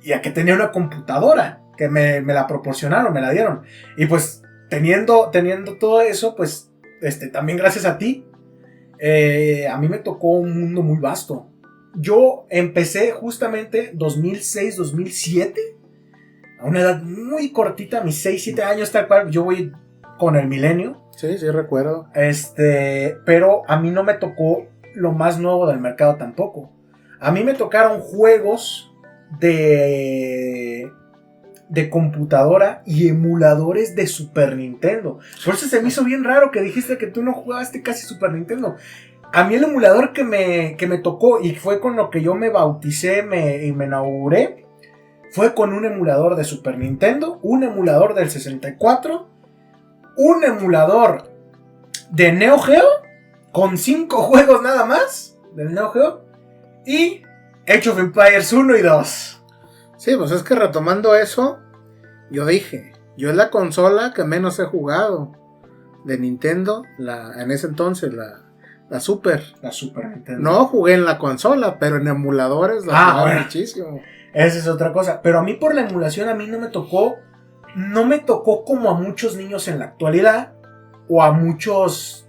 y a que tenía una computadora que me la proporcionaron, me la dieron. Y pues teniendo todo eso, pues también gracias a ti, a mí me tocó un mundo muy vasto. Yo empecé justamente 2006, 2007, a una edad muy cortita, mis 6, 7 años, tal cual. Yo voy con el milenio. Sí, recuerdo. Pero a mí no me tocó lo más nuevo del mercado tampoco. A mí me tocaron juegos de computadora y emuladores de Super Nintendo. Por eso se me hizo bien raro que dijiste que tú no jugaste casi Super Nintendo. A mí el emulador que me tocó y fue con lo que yo me bauticé y me inauguré, fue con un emulador de Super Nintendo, un emulador del 64, un emulador de Neo Geo, con 5 juegos nada más del Neo Geo, y Age of Empires 1 y 2. Sí, pues es que retomando eso, yo dije, yo es la consola que menos he jugado de Nintendo, en ese entonces, la Super. La Super Nintendo. No jugué en la consola, pero en emuladores la jugué muchísimo. Esa es otra cosa. Pero a mí por la emulación a mí no me tocó como a muchos niños en la actualidad o a muchos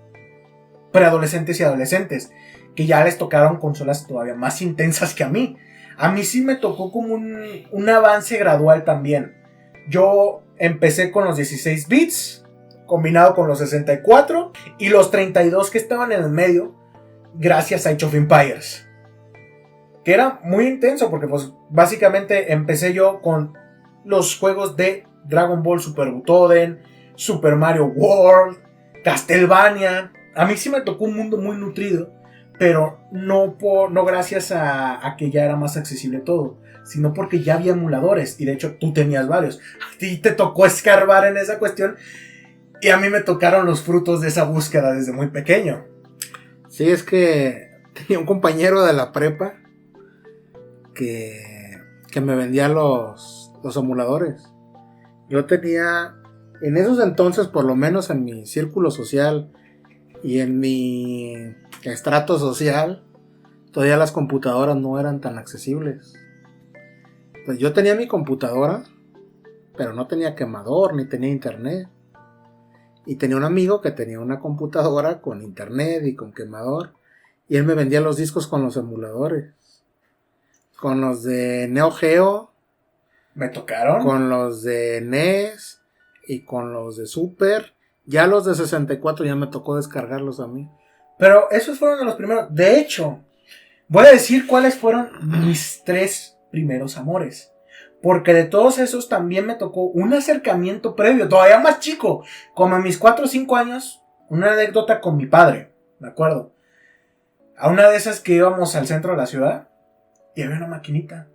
preadolescentes y adolescentes que ya les tocaron consolas todavía más intensas que a mí. A mí sí me tocó como un avance gradual también. Yo empecé con los 16 bits, combinado con los 64 y los 32 que estaban en el medio, gracias a Age of Empires. Que era muy intenso porque pues básicamente empecé yo con los juegos de Dragon Ball Super Butoden, Super Mario World, Castlevania. A mí sí me tocó un mundo muy nutrido, pero no gracias a que ya era más accesible todo, sino porque ya había emuladores y de hecho tú tenías varios. A ti te tocó escarbar en esa cuestión y a mí me tocaron los frutos de esa búsqueda desde muy pequeño. Sí, es que tenía un compañero de la prepa que me vendía los emuladores. Yo tenía, en esos entonces, por lo menos en mi círculo social y en mi estrato social, todavía las computadoras no eran tan accesibles. Pues yo tenía mi computadora, pero no tenía quemador ni tenía internet. Y tenía un amigo que tenía una computadora con internet y con quemador, y él me vendía los discos con los emuladores. Con los de Neo Geo. ¿Me tocaron? Con los de NES y con los de Super. Ya los de 64 ya me tocó descargarlos a mí. Pero esos fueron de los primeros. De hecho, voy a decir cuáles fueron mis 3 primeros amores. Porque de todos esos también me tocó un acercamiento previo, todavía más chico. Como a mis 4 o 5 años, una anécdota con mi padre, ¿de acuerdo? A una de esas que íbamos al centro de la ciudad y había una maquinita.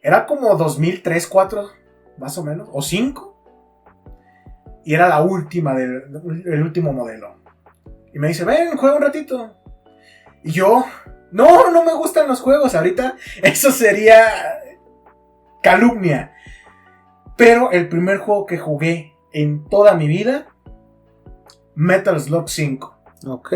Era como 2003, 2004, más o menos, o 5. Y era la última, el último modelo. Y me dice, ven, juega un ratito. Y yo, no me gustan los juegos. Ahorita eso sería calumnia. Pero el primer juego que jugué en toda mi vida, Metal Slug 5. Ok.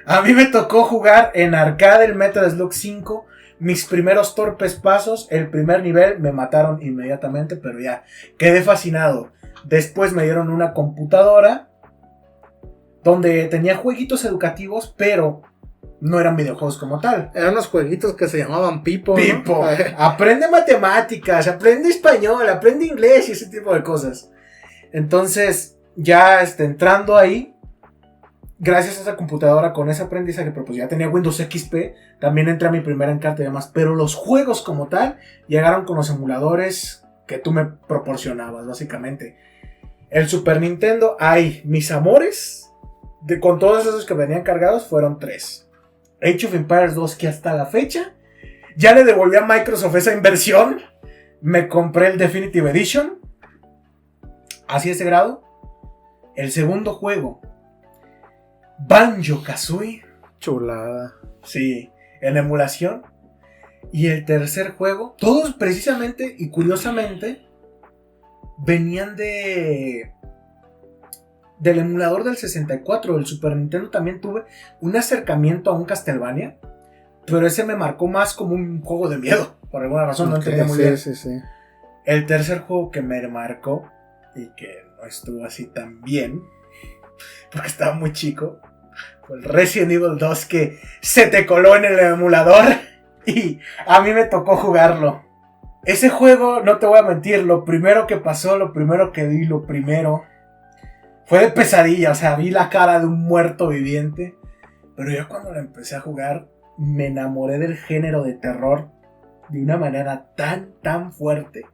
A mí me tocó jugar en arcade el Metal Slug 5. Mis primeros torpes pasos, el primer nivel, me mataron inmediatamente, pero ya quedé fascinado. Después me dieron una computadora donde tenía jueguitos educativos, pero no eran videojuegos como tal. Eran unos jueguitos que se llamaban Pipo, ¿no? Pipo. Aprende matemáticas, aprende español, aprende inglés y ese tipo de cosas. Entonces, ya entrando ahí, gracias a esa computadora con ese aprendizaje, pero pues ya tenía Windows XP, también entré a mi primera Encarta y demás. Pero los juegos como tal llegaron con los emuladores que tú me proporcionabas, básicamente. El Super Nintendo, mis amores, con todos esos que venían cargados, fueron 3. Age of Empires 2, que hasta la fecha, ya le devolví a Microsoft esa inversión. Me compré el Definitive Edition. Así de ese grado. El segundo juego, Banjo-Kazooie. Chulada. Sí, en emulación. Y el tercer juego, todos precisamente y curiosamente venían del emulador del 64. Del Super Nintendo también tuve un acercamiento a un Castlevania, pero ese me marcó más como un juego de miedo. Por alguna razón, no entendía muy bien. Sí. El tercer juego que me marcó y que no estuvo así tan bien, porque estaba muy chico, fue el Resident Evil 2, que se te coló en el emulador y a mí me tocó jugarlo. Ese juego, no te voy a mentir, lo primero que pasó, lo primero que vi, fue de pesadilla. O sea, vi la cara de un muerto viviente. Pero yo cuando lo empecé a jugar, me enamoré del género de terror de una manera tan fuerte.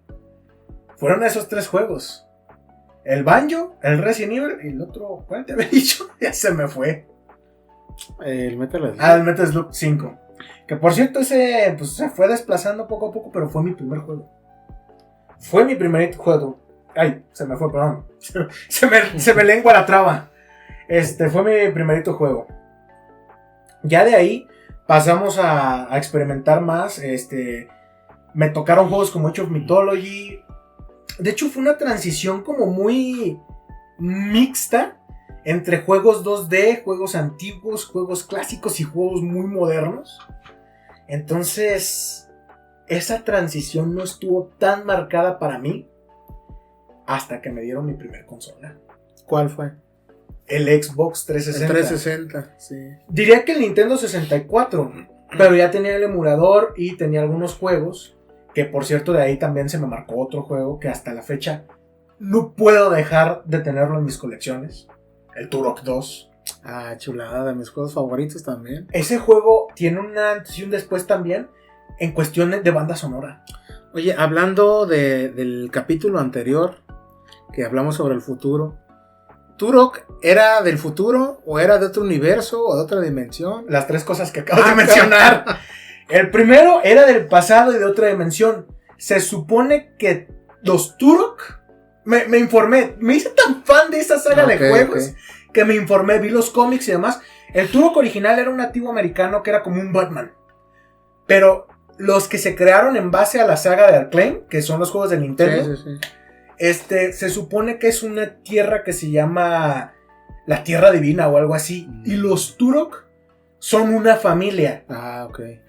Fueron esos 3 juegos. El Banjo, el Resident Evil y el otro, ¿cuál te había dicho? Ya se me fue. El Metal Slug. El Metal Slug 5. Que por cierto, ese pues, se fue desplazando poco a poco, pero fue mi primer juego. Fue mi primer juego. Ay, se me fue, perdón. Se me lengua la traba. Fue mi primerito juego. Ya de ahí pasamos a experimentar más. Me tocaron juegos como Age of Mythology. De hecho, fue una transición como muy mixta entre juegos 2D, juegos antiguos, juegos clásicos y juegos muy modernos. Entonces, esa transición no estuvo tan marcada para mí hasta que me dieron mi primer consola. ¿Cuál fue? El Xbox 360. El 360, sí. Diría que el Nintendo 64, pero ya tenía el emulador y tenía algunos juegos, que por cierto de ahí también se me marcó otro juego que hasta la fecha no puedo dejar de tenerlo en mis colecciones. El Turok 2. Ah, chulada, de mis juegos favoritos también. Ese juego tiene un antes y un después también en cuestiones de banda sonora. Oye, hablando del capítulo anterior, que hablamos sobre el futuro, ¿Turok era del futuro o era de otro universo o de otra dimensión? Las 3 cosas que acabo de mencionar. El primero era del pasado y de otra dimensión. Se supone que los Turok... Me informé, me hice tan fan de esa saga de juegos que me informé, vi los cómics y demás. El Turok original era un nativo americano que era como un Batman. Pero los que se crearon en base a la saga de Acclaim, que son los juegos de Nintendo, se supone que es una tierra que se llama la Tierra Divina o algo así. Y los Turok son una familia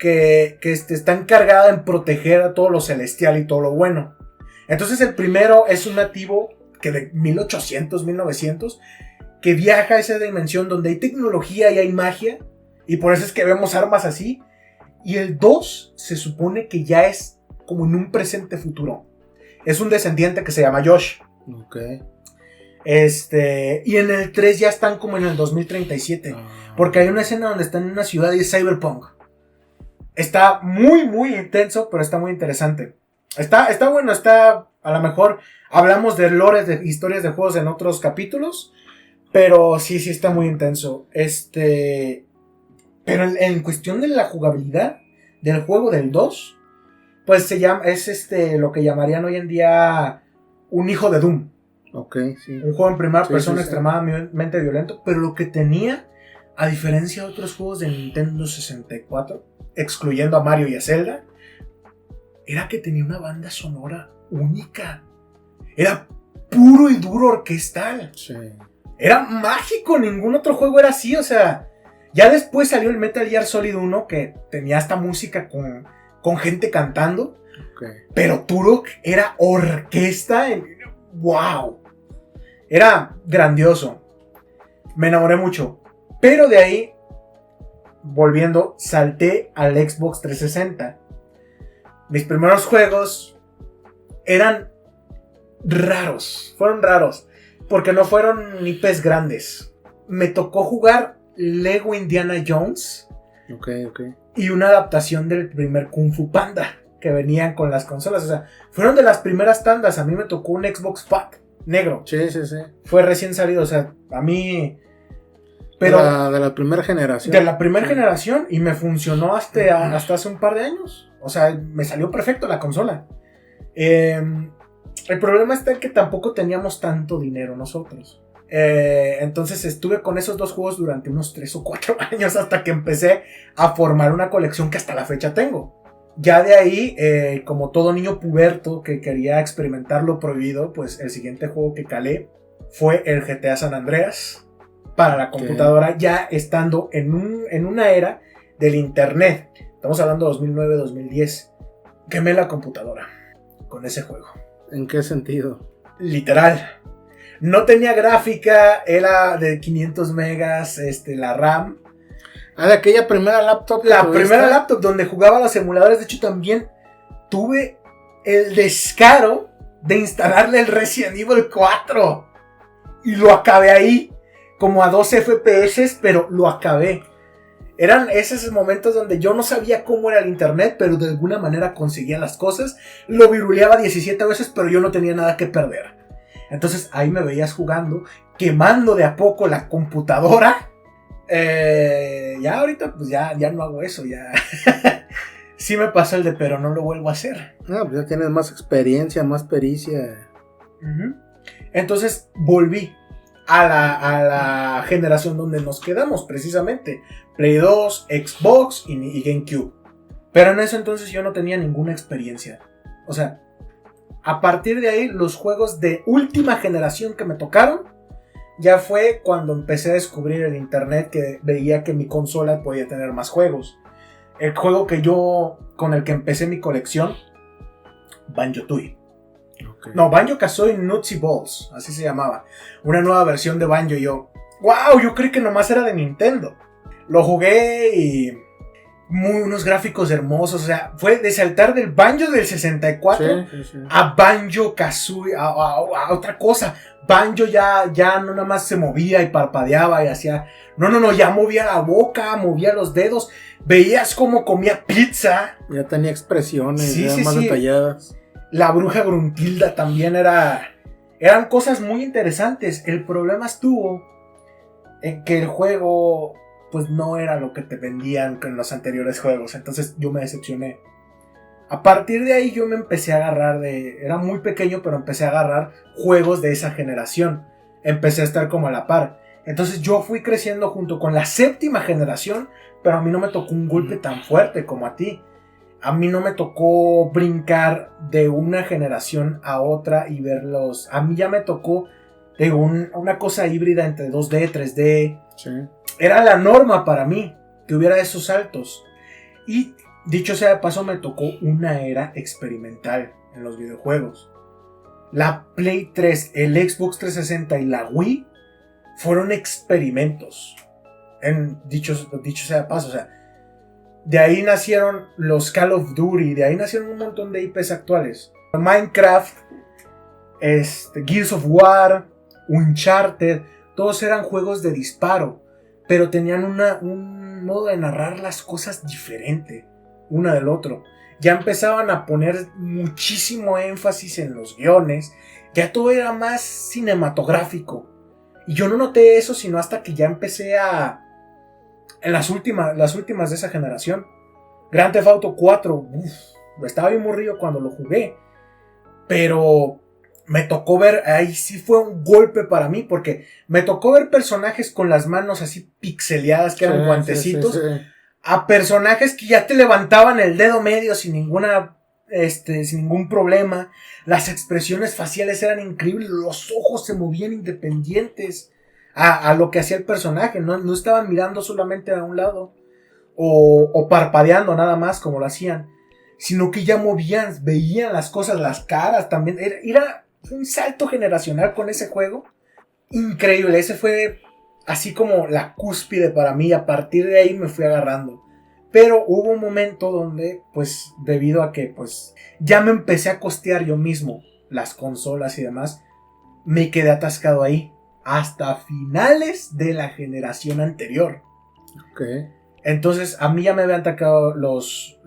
que está encargada en proteger a todo lo celestial y todo lo bueno. Entonces el primero es un nativo que de 1800, 1900, que viaja a esa dimensión donde hay tecnología y hay magia, y por eso es que vemos armas así. Y el 2 se supone que ya es como en un presente futuro. Es un descendiente que se llama Josh. Y en el 3 ya están como en el 2037. Porque hay una escena donde están en una ciudad y es cyberpunk. Está muy intenso, pero está muy interesante. Está bueno, a lo mejor hablamos de lores, de historias de juegos en otros capítulos, pero sí está muy intenso. Pero en cuestión de la jugabilidad del juego del 2, pues es lo que llamarían hoy en día un hijo de Doom. Sí. Un juego en primera persona extremadamente violento, pero lo que tenía, a diferencia de otros juegos de Nintendo 64, excluyendo a Mario y a Zelda, era que tenía una banda sonora única. Era puro y duro orquestal. Sí. Era mágico, ningún otro juego era así, o sea... Ya después salió el Metal Gear Solid 1, que tenía esta música con gente cantando. Pero Turok era orquesta. ¡Wow! Era grandioso. Me enamoré mucho. Pero de ahí volviendo, salté al Xbox 360. Mis primeros juegos eran raros, fueron raros, porque no fueron IPs grandes. Me tocó jugar Lego Indiana Jones. Ok. Y una adaptación del primer Kung Fu Panda que venían con las consolas. O sea, fueron de las primeras tandas. A mí me tocó un Xbox Pack negro. Sí. Fue recién salido. O sea, a mí... Pero de la primera generación. De la primera generación. Y me funcionó hasta hace un par de años. O sea, me salió perfecto la consola. El problema está en que tampoco teníamos tanto dinero nosotros. Entonces estuve con esos dos juegos durante unos 3 o 4 años hasta que empecé a formar una colección que hasta la fecha tengo. Ya de ahí, como todo niño puberto que quería experimentar lo prohibido, pues el siguiente juego que calé fue el GTA San Andreas para la computadora, ya estando en una era del internet. Estamos hablando de 2009-2010. Quemé la computadora con ese juego. ¿En qué sentido? Literal. No tenía gráfica, era de 500 megas, la RAM. De aquella primera laptop. La primera laptop donde jugaba los emuladores. De hecho, también tuve el descaro de instalarle el Resident Evil 4. Y lo acabé ahí, como a 2 FPS, pero lo acabé. Eran esos momentos donde yo no sabía cómo era el internet, pero de alguna manera conseguía las cosas. Lo viruleaba 17 veces, pero yo no tenía nada que perder. Entonces ahí me veías jugando, quemando de a poco la computadora. Ya ahorita pues ya no hago eso, ya. Sí me pasó el de pero no lo vuelvo a hacer. Pues ya tienes más experiencia, más pericia. Uh-huh. Entonces volví a la generación donde nos quedamos precisamente. Play 2, Xbox y GameCube. Pero en ese entonces yo no tenía ninguna experiencia. O sea, a partir de ahí, los juegos de última generación que me tocaron, ya fue cuando empecé a descubrir el internet, que veía que mi consola podía tener más juegos. El juego con el que empecé mi colección, Banjo-Tooie. Okay. No, Banjo-Kazooie Nuts Balls, así se llamaba. Una nueva versión de Banjo. Y yo, wow, yo creí que nomás era de Nintendo. Lo jugué y... unos gráficos hermosos, o sea, fue de saltar del Banjo del 64 sí. A Banjo-Kazooie, a otra cosa. Banjo ya no nada más se movía y parpadeaba y hacía... No, ya movía la boca, movía los dedos. Veías cómo comía pizza. Ya tenía expresiones más detalladas. La bruja Gruntilda también eran cosas muy interesantes. El problema estuvo en que el juego... pues no era lo que te vendían con los anteriores juegos. Entonces yo me decepcioné. A partir de ahí yo me empecé a agarrar era muy pequeño, pero empecé a agarrar juegos de esa generación. Empecé a estar como a la par. Entonces yo fui creciendo junto con la séptima generación, pero a mí no me tocó un golpe tan fuerte como a ti. A mí no me tocó brincar de una generación a otra y verlos. A mí ya me tocó una cosa híbrida entre 2D, 3D. Sí. Era la norma para mí que hubiera esos saltos. Y dicho sea de paso, me tocó una era experimental en los videojuegos. La Play 3, el Xbox 360 y la Wii fueron experimentos. Dicho sea de paso, o sea, de ahí nacieron los Call of Duty, de ahí nacieron un montón de IPs actuales. Minecraft, Gears of War, Uncharted, todos eran juegos de disparo. Pero tenían un modo de narrar las cosas diferente una del otro. Ya empezaban a poner muchísimo énfasis en los guiones. Ya todo era más cinematográfico. Y yo no noté eso sino hasta que ya empecé en las últimas de esa generación. Grand Theft Auto 4. Estaba bien morrillo cuando lo jugué. Pero... me tocó ver, ahí sí fue un golpe para mí, porque me tocó ver personajes con las manos así pixeleadas, que eran guantecitos, sí. A personajes que ya te levantaban el dedo medio sin ningún problema. Las expresiones faciales eran increíbles, los ojos se movían independientes a lo que hacía el personaje, no estaban mirando solamente a un lado, o parpadeando nada más como lo hacían, sino que ya veían las cosas, las caras también, era un salto generacional con ese juego. Increíble, ese fue así como la cúspide para mí. A partir de ahí me fui agarrando. Pero hubo un momento donde, pues, debido a que, pues, ya me empecé a costear yo mismo las consolas y demás, me quedé atascado ahí hasta finales de la generación anterior. Ok. Entonces, a mí ya me habían atacado los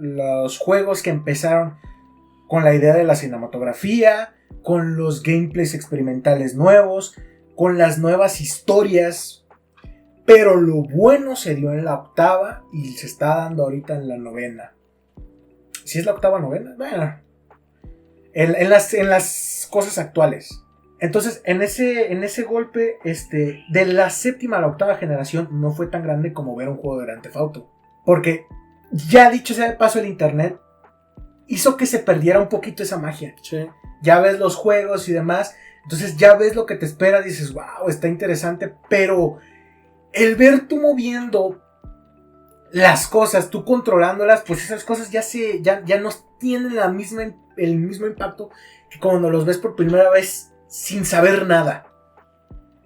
juegos que empezaron con la idea de la cinematografía, con los gameplays experimentales nuevos, con las nuevas historias. Pero lo bueno se dio en la octava y se está dando ahorita en la novena. ¿Si es la octava novena? Bueno, en las cosas actuales. Entonces, en ese golpe, de la séptima a la octava generación, no fue tan grande como ver un juego de Grand Theft Auto. Porque, ya dicho sea de paso, el internet hizo que se perdiera un poquito esa magia. Sí. Ya ves los juegos y demás, entonces ya ves lo que te espera, dices, wow, está interesante, pero el ver tú moviendo las cosas, tú controlándolas, pues esas cosas ya no tienen el mismo impacto que cuando los ves por primera vez sin saber nada.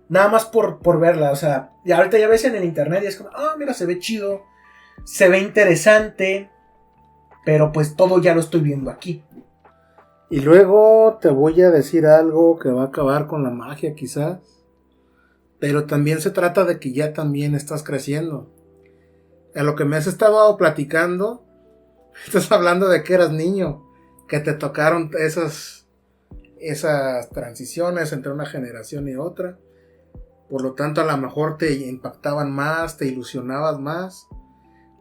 Nada más por verla, o sea, y ahorita ya ves en el internet y es como, mira, se ve chido, se ve interesante, pero pues todo ya lo estoy viendo aquí. Y luego te voy a decir algo que va a acabar con la magia quizás. Pero también se trata de que ya también estás creciendo. A lo que me has estado platicando, estás hablando de que eras niño, que te tocaron esas transiciones entre una generación y otra. Por lo tanto, a lo mejor te impactaban más, te ilusionabas más.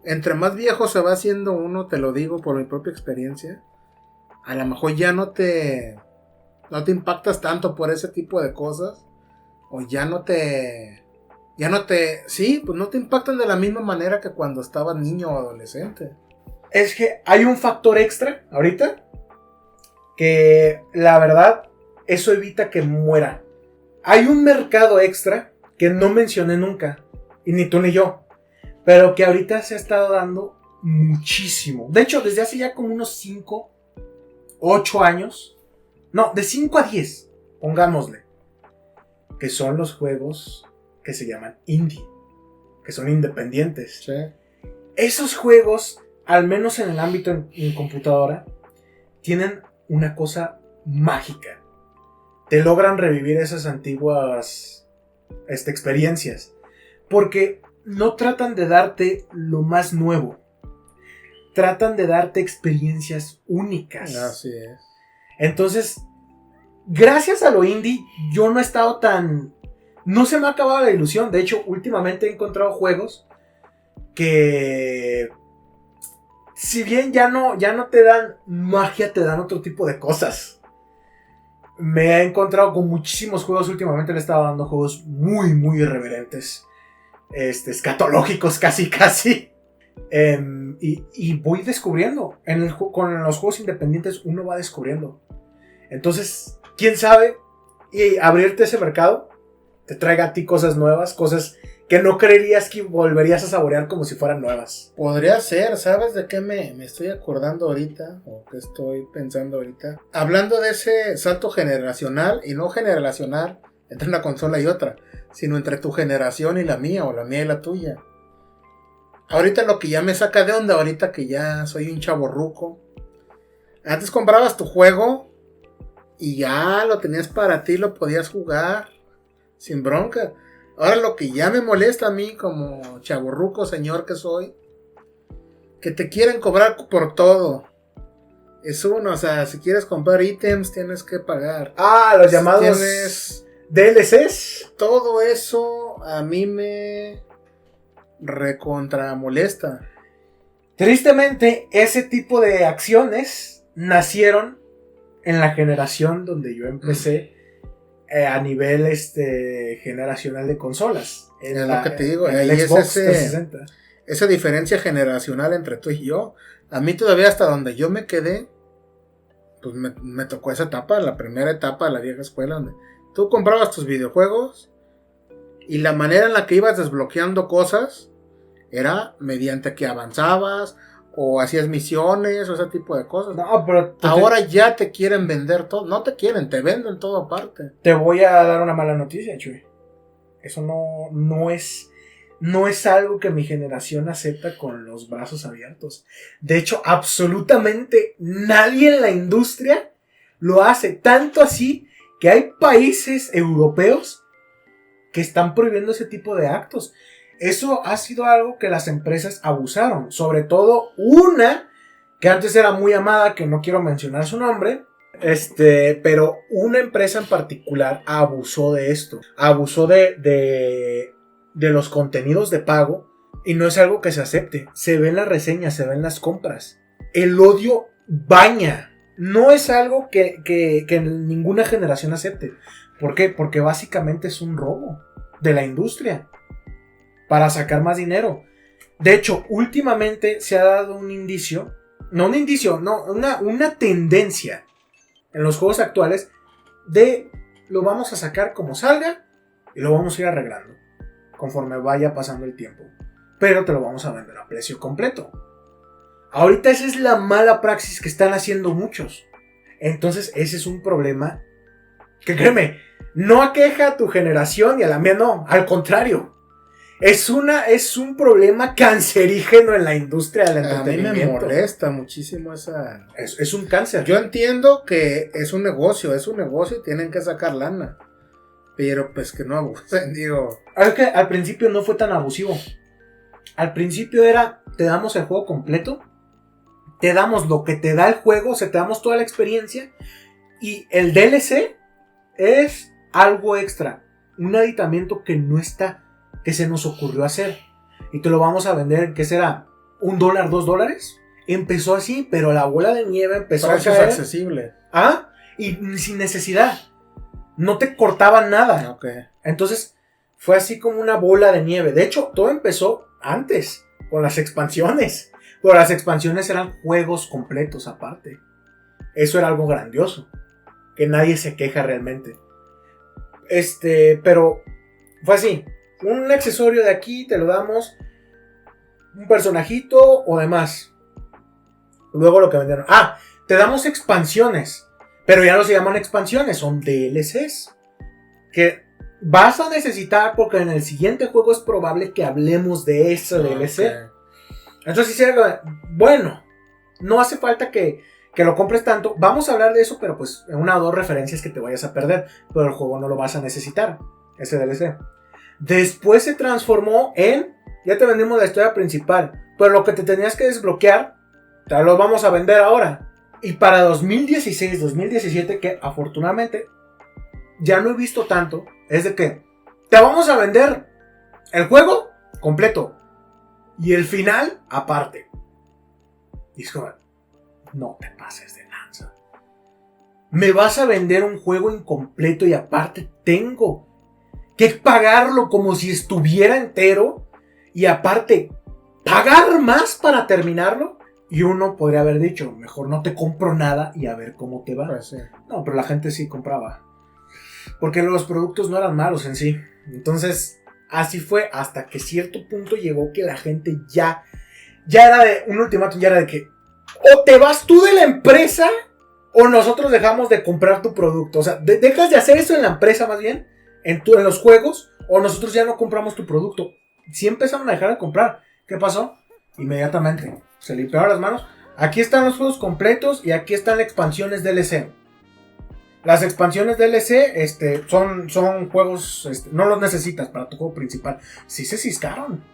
Entre más viejo se va haciendo uno, te lo digo por mi propia experiencia, a lo mejor ya no te impactas tanto por ese tipo de cosas. O sí, pues no te impactan de la misma manera que cuando estabas niño o adolescente. Es que hay un factor extra ahorita que la verdad eso evita que muera. Hay un mercado extra que no mencioné nunca, y ni tú ni yo, pero que ahorita se ha estado dando muchísimo. De hecho, desde hace ya como unos 5, 8 años, no, de 5 a 10, pongámosle, que son los juegos que se llaman indie, que son independientes. Sí. Esos juegos, al menos en el ámbito en computadora, tienen una cosa mágica. Te logran revivir esas antiguas experiencias, porque no tratan de darte lo más nuevo, tratan de darte experiencias únicas. Así es. Entonces, gracias a lo indie, yo no he estado tan... No se me ha acabado la ilusión. De hecho, últimamente he encontrado juegos que... Si bien ya no te dan magia, te dan otro tipo de cosas. Me he encontrado con muchísimos juegos últimamente. Le he estado dando juegos muy, muy irreverentes. Escatológicos casi. Y voy descubriendo. Con los juegos independientes uno va descubriendo. Entonces, quién sabe, y abrirte ese mercado te traiga a ti cosas nuevas, cosas que no creerías que volverías a saborear como si fueran nuevas. Podría ser, ¿sabes de qué me estoy acordando ahorita? O que estoy pensando ahorita. Hablando de ese salto generacional, y no generacional entre una consola y otra, sino entre tu generación y la mía, o la mía y la tuya. Ahorita lo que ya me saca de onda, ahorita que ya soy un chavorruco. Antes comprabas tu juego y ya lo tenías para ti, lo podías jugar sin bronca. Ahora lo que ya me molesta a mí como chavorruco señor que soy, que te quieren cobrar por todo. Es uno, o sea, si quieres comprar ítems tienes que pagar. Los llamados DLCs. Todo eso a mí me recontra molesta. Tristemente, ese tipo de acciones nacieron en la generación donde yo empecé a nivel generacional de consolas. Es lo que te digo, en ahí el Xbox es 360. Esa diferencia generacional entre tú y yo. A mí todavía hasta donde yo me quedé, pues me tocó esa etapa, la primera etapa de la vieja escuela, donde tú comprabas tus videojuegos y la manera en la que ibas desbloqueando cosas era mediante que avanzabas o hacías misiones o ese tipo de cosas. No, pero ahora ya te quieren vender todo. No te quieren, te venden todo aparte. Te voy a dar una mala noticia, Chuy. Eso no es algo que mi generación acepta con los brazos abiertos. De hecho, absolutamente nadie en la industria lo hace. Tanto así que hay países europeos que están prohibiendo ese tipo de actos. Eso ha sido algo que las empresas abusaron. Sobre todo una que antes era muy amada, que no quiero mencionar su nombre. Pero una empresa en particular abusó de esto. Abusó de los contenidos de pago. Y no es algo que se acepte. Se ven las reseñas, se ven las compras. El odio baña. No es algo que ninguna generación acepte. ¿Por qué? Porque básicamente es un robo de la industria para sacar más dinero. De hecho, últimamente se ha dado una tendencia en los juegos actuales de lo vamos a sacar como salga y lo vamos a ir arreglando conforme vaya pasando el tiempo. Pero te lo vamos a vender a precio completo. Ahorita esa es la mala praxis que están haciendo muchos. Entonces ese es un problema que, créeme, no aqueja a tu generación y a la mía no. Al contrario. Es un problema cancerígeno en la industria del entretenimiento. A mí me molesta muchísimo esa... Es un cáncer. Yo entiendo que es un negocio y tienen que sacar lana. Pero pues que no abusen, digo. Es que al principio no fue tan abusivo. Al principio era, te damos el juego completo, te damos lo que te da el juego, o sea, te damos toda la experiencia, y el DLC es algo extra, un aditamento que no está, que se nos ocurrió hacer, y te lo vamos a vender, ¿qué será? $1, $2. Empezó así, pero la bola de nieve empezó a caer. Accesible. Y sin necesidad. No te cortaban nada. Okay. Entonces, fue así como una bola de nieve. De hecho, todo empezó antes, con las expansiones. Pero las expansiones eran juegos completos aparte. Eso era algo grandioso, que nadie se queja realmente. Pero fue así. Un accesorio de aquí, te lo damos. Un personajito o demás. Luego lo que vendieron. Te damos expansiones. Pero ya no se llaman expansiones, son DLCs. Que vas a necesitar porque en el siguiente juego es probable que hablemos de ese DLC. Entonces, bueno, no hace falta que lo compres tanto. Vamos a hablar de eso, pero pues en una o dos referencias que te vayas a perder. Pero el juego no lo vas a necesitar, ese DLC. Después se transformó en, ya te vendimos la historia principal, pero lo que te tenías que desbloquear, te lo vamos a vender ahora. Y para 2016, 2017, que afortunadamente ya no he visto tanto, es de que te vamos a vender el juego completo y el final aparte. Y es como, no te pases de lanza. Me vas a vender un juego incompleto y aparte tengo que pagarlo como si estuviera entero y aparte pagar más para terminarlo. Y uno podría haber dicho, mejor no te compro nada y a ver cómo te va. Pues sí. No, pero la gente sí compraba. Porque los productos no eran malos en sí. Entonces, así fue hasta que cierto punto llegó que la gente ya era de un ultimátum, ya era de que o te vas tú de la empresa o nosotros dejamos de comprar tu producto. O sea, dejas de hacer eso en la empresa más bien, en los juegos, o nosotros ya no compramos tu producto. Sí empezaron a dejar de comprar. ¿Qué pasó? Inmediatamente se limpiaron las manos. Aquí están los juegos completos y aquí están las expansiones DLC. Las expansiones DLC son juegos, no los necesitas para tu juego principal. Sí se ciscaron.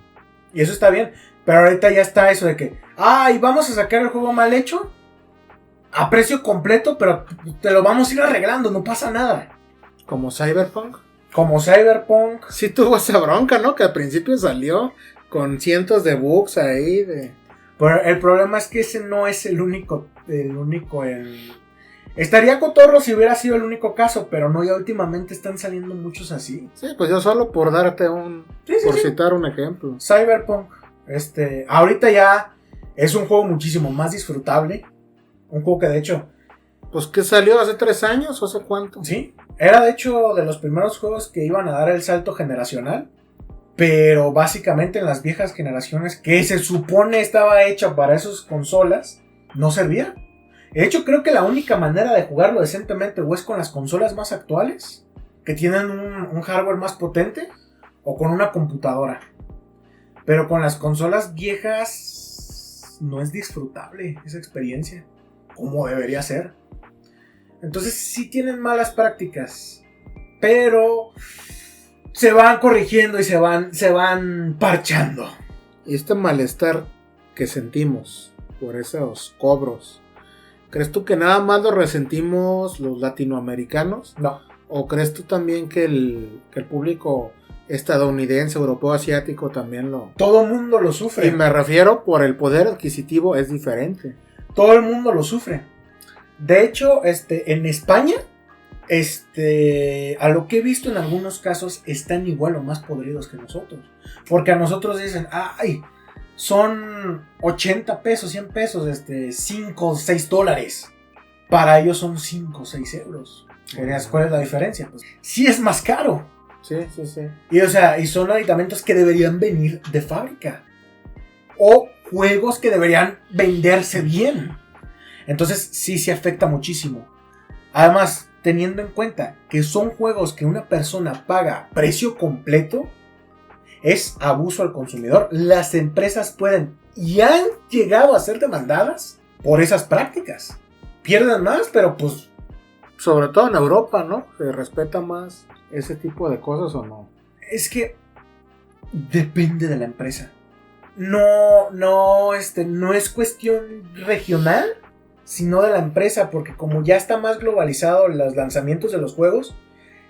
Y eso está bien. Pero ahorita ya está eso de que, y vamos a sacar el juego mal hecho a precio completo, pero te lo vamos a ir arreglando, no pasa nada. Como Cyberpunk. Sí tuvo esa bronca, ¿no? Que al principio salió con cientos de bugs ahí Pero el problema es que ese no es el único. Estaría cotorro si hubiera sido el único caso, pero no, ya últimamente están saliendo muchos así. Sí, pues yo solo por darte citar un ejemplo. Cyberpunk, ahorita ya es un juego muchísimo más disfrutable. Un juego que de hecho, pues que salió hace 3 años o hace cuánto. Sí, era de hecho de los primeros juegos que iban a dar el salto generacional. Pero básicamente en las viejas generaciones, que se supone estaba hecha para esas consolas, no servía. De hecho, creo que la única manera de jugarlo decentemente o es con las consolas más actuales, que tienen un hardware más potente, o con una computadora. Pero con las consolas viejas no es disfrutable esa experiencia, como debería ser. Entonces sí tienen malas prácticas, pero se van corrigiendo y se van parchando. Y este malestar que sentimos por esos cobros, ¿crees tú que nada más lo resentimos los latinoamericanos? No. ¿O crees tú también que el público estadounidense, europeo, asiático también lo... Todo el mundo lo sufre. Y me refiero por el poder adquisitivo es diferente. Todo el mundo lo sufre. De hecho, en España, a lo que he visto en algunos casos, están igual o más podridos que nosotros. Porque a nosotros dicen, ay, son 80 pesos, 100 pesos, 5 o 6 dólares. Para ellos son 5 o 6 euros. ¿Cuál es la diferencia? Pues sí es más caro. Sí. Y son aditamentos que deberían venir de fábrica. O juegos que deberían venderse bien. Entonces sí se afecta muchísimo. Además, teniendo en cuenta que son juegos que una persona paga precio completo, es abuso al consumidor. Las empresas pueden y han llegado a ser demandadas por esas prácticas. Pierden más, pero pues... Sobre todo en Europa, ¿no? ¿Se respeta más ese tipo de cosas o no? Es que depende de la empresa. No es cuestión regional, sino de la empresa, porque como ya está más globalizado los lanzamientos de los juegos,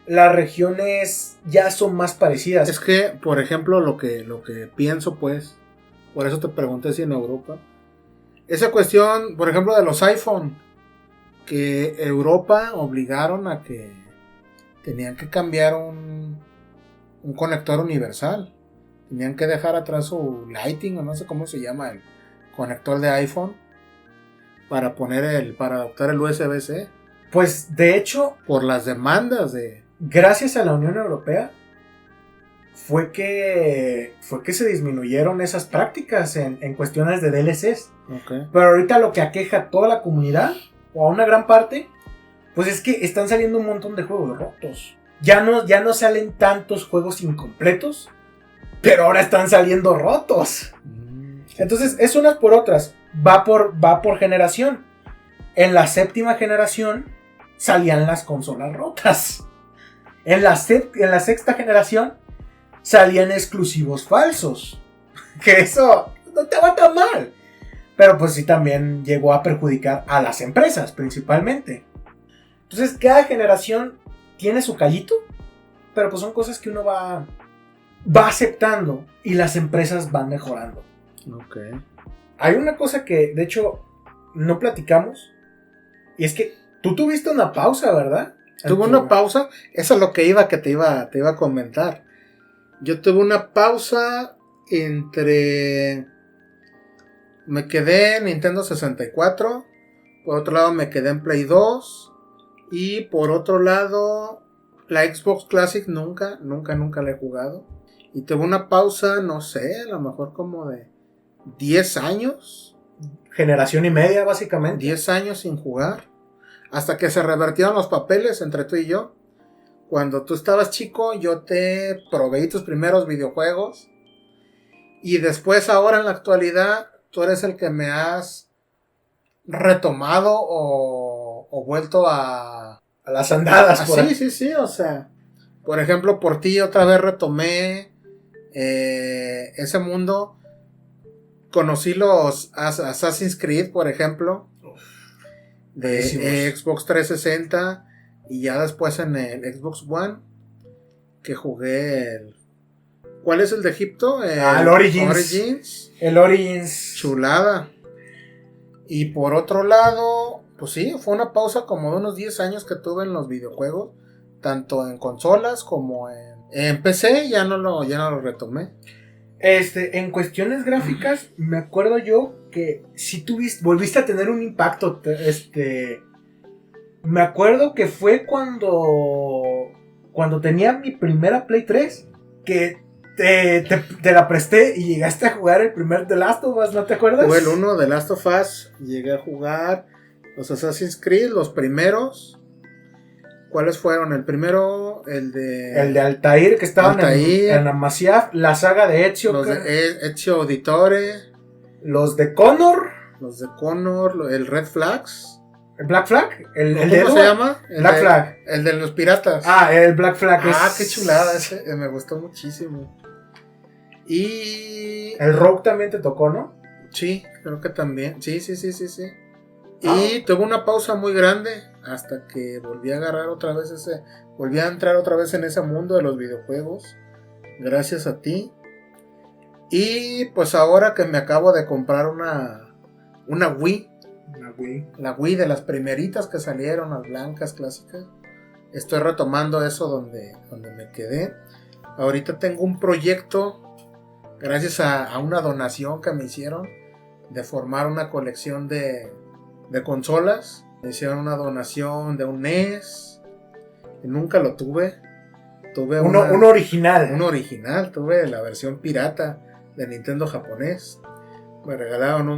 las regiones ya son más parecidas. Es que, por ejemplo, lo que pienso, pues, por eso te pregunté si en Europa, esa cuestión, por ejemplo, de los iPhone, que Europa obligaron a que tenían que cambiar un conector universal. Tenían que dejar atrás su Lightning, o no sé cómo se llama, el conector de iPhone, para adaptar el USB-C. Pues, de hecho, por las demandas de... Gracias a la Unión Europea, fue que se disminuyeron esas prácticas en cuestiones de DLCs. Okay. Pero ahorita lo que aqueja a toda la comunidad, o a una gran parte, pues es que están saliendo un montón de juegos rotos. Ya no salen tantos juegos incompletos, pero ahora están saliendo rotos. Entonces, es unas por otras. Va por generación. En la 7ª generación salían las consolas rotas. En la 6ª generación salían exclusivos falsos. Que eso no te va tan mal. Pero pues sí también llegó a perjudicar a las empresas principalmente. Entonces cada generación tiene su callito, pero pues son cosas que uno va aceptando y las empresas van mejorando. Okay. Hay una cosa que de hecho no platicamos, y es que tú tuviste una pausa, ¿verdad? Tuve una pausa, eso es lo que te iba a comentar. Yo tuve una pausa entre... Me quedé en Nintendo 64, por otro lado me quedé en Play 2, y por otro lado la Xbox Classic nunca la he jugado. Y tuve una pausa, no sé, a lo mejor como de 10 años. Generación y media, básicamente. 10 años sin jugar. Hasta que se revertieron los papeles entre tú y yo. Cuando tú estabas chico, yo te proveí tus primeros videojuegos. Y después, ahora en la actualidad, tú eres el que me has retomado o vuelto a las andadas. Sí, o sea, por ejemplo, por ti otra vez retomé ese mundo. Conocí los Assassin's Creed, por ejemplo, de Xbox 360, y ya después en el Xbox One, que jugué ¿cuál es el de Egipto? El Origins. El Origins. Chulada. Y por otro lado, pues sí, fue una pausa como de unos 10 años que tuve en los videojuegos, tanto en consolas como en PC, ya no lo retomé. En cuestiones gráficas, me acuerdo yo que si volviste a tener un impacto. Me acuerdo que fue cuando tenía mi primera Play 3, que te la presté y llegaste a jugar el primer The Last of Us, ¿no te acuerdas? Fue el 1 de Last of Us, llegué a jugar los Assassin's Creed, los primeros. ¿Cuáles fueron? El primero, el El de Altair, que estaban en Amasya, la saga de Ezio. Los de Ezio Auditore. Los de Connor. El Red Flags. ¿El Black Flag? ¿Cómo se llama? Black Flag. El de los piratas. El Black Flag. Qué chulada ese. Me gustó muchísimo. Y... El Rogue también te tocó, ¿no? Sí, creo que también. Sí. Y tuve una pausa muy grande hasta que volví a agarrar otra vez volví a entrar otra vez en ese mundo de los videojuegos. Gracias a ti. Y pues ahora que me acabo de comprar una Wii. La Wii de las primeritas que salieron, las blancas clásicas. Estoy retomando eso donde me quedé. Ahorita tengo un proyecto, gracias a una donación que me hicieron, de formar una colección de consolas. Me hicieron una donación de un NES. Que nunca lo tuve. Tuve un original. Un original. Tuve la versión pirata de Nintendo japonés. Me regalaron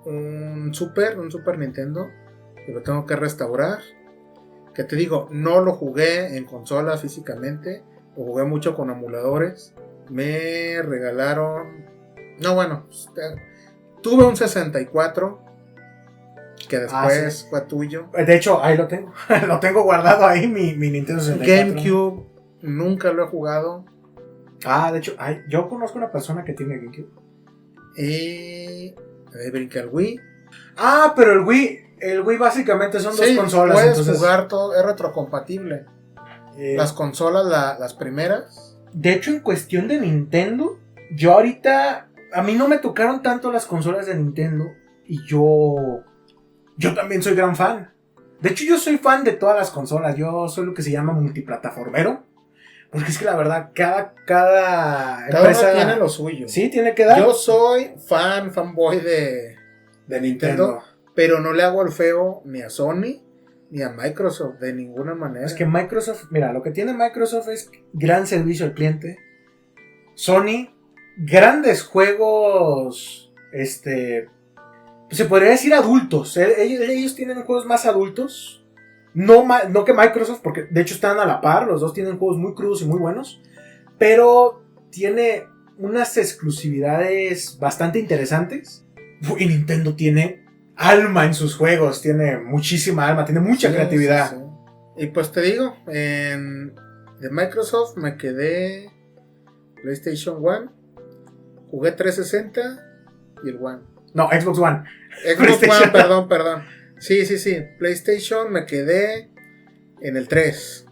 un Super Nintendo. Que lo tengo que restaurar. Que te digo, no lo jugué en consola físicamente. Lo jugué mucho con emuladores. Me regalaron... No, bueno. Tuve un 64. Que después fue tuyo. De hecho, ahí lo tengo. Lo tengo guardado ahí, mi Nintendo 64. GameCube, nunca lo he jugado. De hecho, yo conozco una persona que tiene GameCube. Y... brinqué al Wii. Pero el Wii básicamente son dos consolas. Puedes jugar todo, es retrocompatible. Las consolas, las primeras. De hecho, en cuestión de Nintendo, yo ahorita... A mí no me tocaron tanto las consolas de Nintendo. Y yo también soy gran fan. De hecho, yo soy fan de todas las consolas. Yo soy lo que se llama multiplataformero. Porque es que la verdad, cada empresa... uno tiene lo suyo. Sí, tiene que dar. Yo soy fanboy de Nintendo. Pero no le hago el feo ni a Sony ni a Microsoft de ninguna manera. Es que Microsoft... Mira, lo que tiene Microsoft es gran servicio al cliente. Sony, grandes juegos... se podría decir adultos. Ellos tienen juegos más adultos. No que Microsoft, porque de hecho están a la par. Los dos tienen juegos muy crudos y muy buenos. Pero tiene unas exclusividades bastante interesantes. Y Nintendo tiene alma en sus juegos. Tiene muchísima alma, tiene mucha creatividad. Sí. Y pues te digo, de Microsoft me quedé PlayStation 1. Jugué 360 y el One. No, Xbox One. Xbox One, perdón. Sí. PlayStation me quedé en el 3.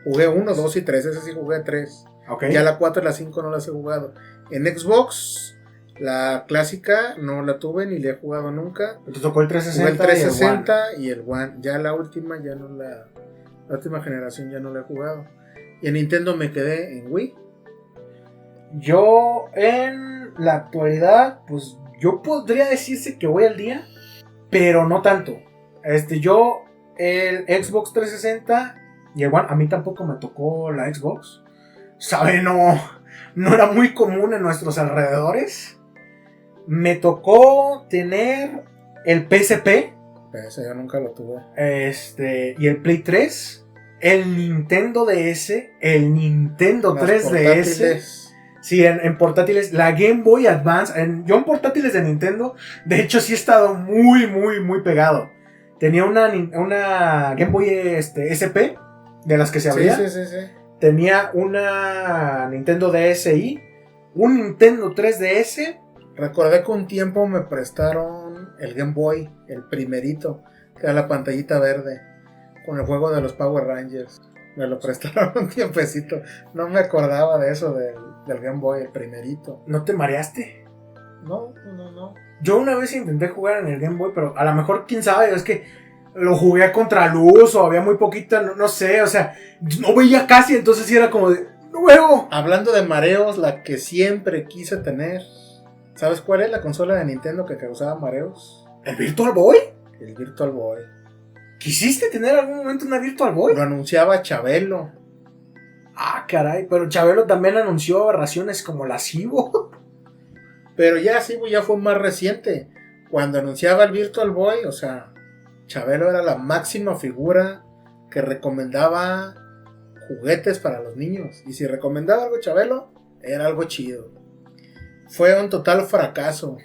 Jugué 1, 2 y 3. Ese sí jugué 3. Okay. Ya la 4 y la 5 no las he jugado. En Xbox, la clásica no la tuve ni la he jugado nunca. Te tocó el 360. Jugué el 360 y el One. Ya la última, la última generación ya no la he jugado. Y en Nintendo me quedé en Wii. Yo en la actualidad, pues yo podría decirse que voy al día, pero no tanto. Yo el Xbox 360 y el One, a mí tampoco me tocó la Xbox. ¿Sabe? No era muy común en nuestros alrededores. Me tocó tener el PSP. Ese yo nunca lo tuve. Y el Play 3, el Nintendo DS, el Nintendo 3DS. Sí, en portátiles, la Game Boy Advance. Yo en portátiles de Nintendo, de hecho sí he estado muy, muy, muy pegado. Tenía una Game Boy SP, de las que se abría. Sí. Tenía una Nintendo DSi, un Nintendo 3DS. Recordé que un tiempo me prestaron el Game Boy, el primerito, que era la pantallita verde, con el juego de los Power Rangers. Me lo prestaron un tiempecito. No me acordaba de eso del Game Boy, el primerito. ¿No te mareaste? No. Yo una vez intenté jugar en el Game Boy, pero a lo mejor, quién sabe, es que lo jugué a contraluz o había muy poquita, no sé, o sea, no veía casi, entonces sí era como de, ¡no veo! Hablando de mareos, la que siempre quise tener, ¿sabes cuál es la consola de Nintendo que causaba mareos? ¿El Virtual Boy? El Virtual Boy. ¿Quisiste tener algún momento una Virtual Boy? Lo anunciaba Chabelo. Caray, pero Chabelo también anunció aberraciones como la Cibo. Pero ya Cibo ya fue más reciente. Cuando anunciaba el Virtual Boy, o sea, Chabelo era la máxima figura que recomendaba juguetes para los niños. Y si recomendaba algo Chabelo, era algo chido. Fue un total fracaso.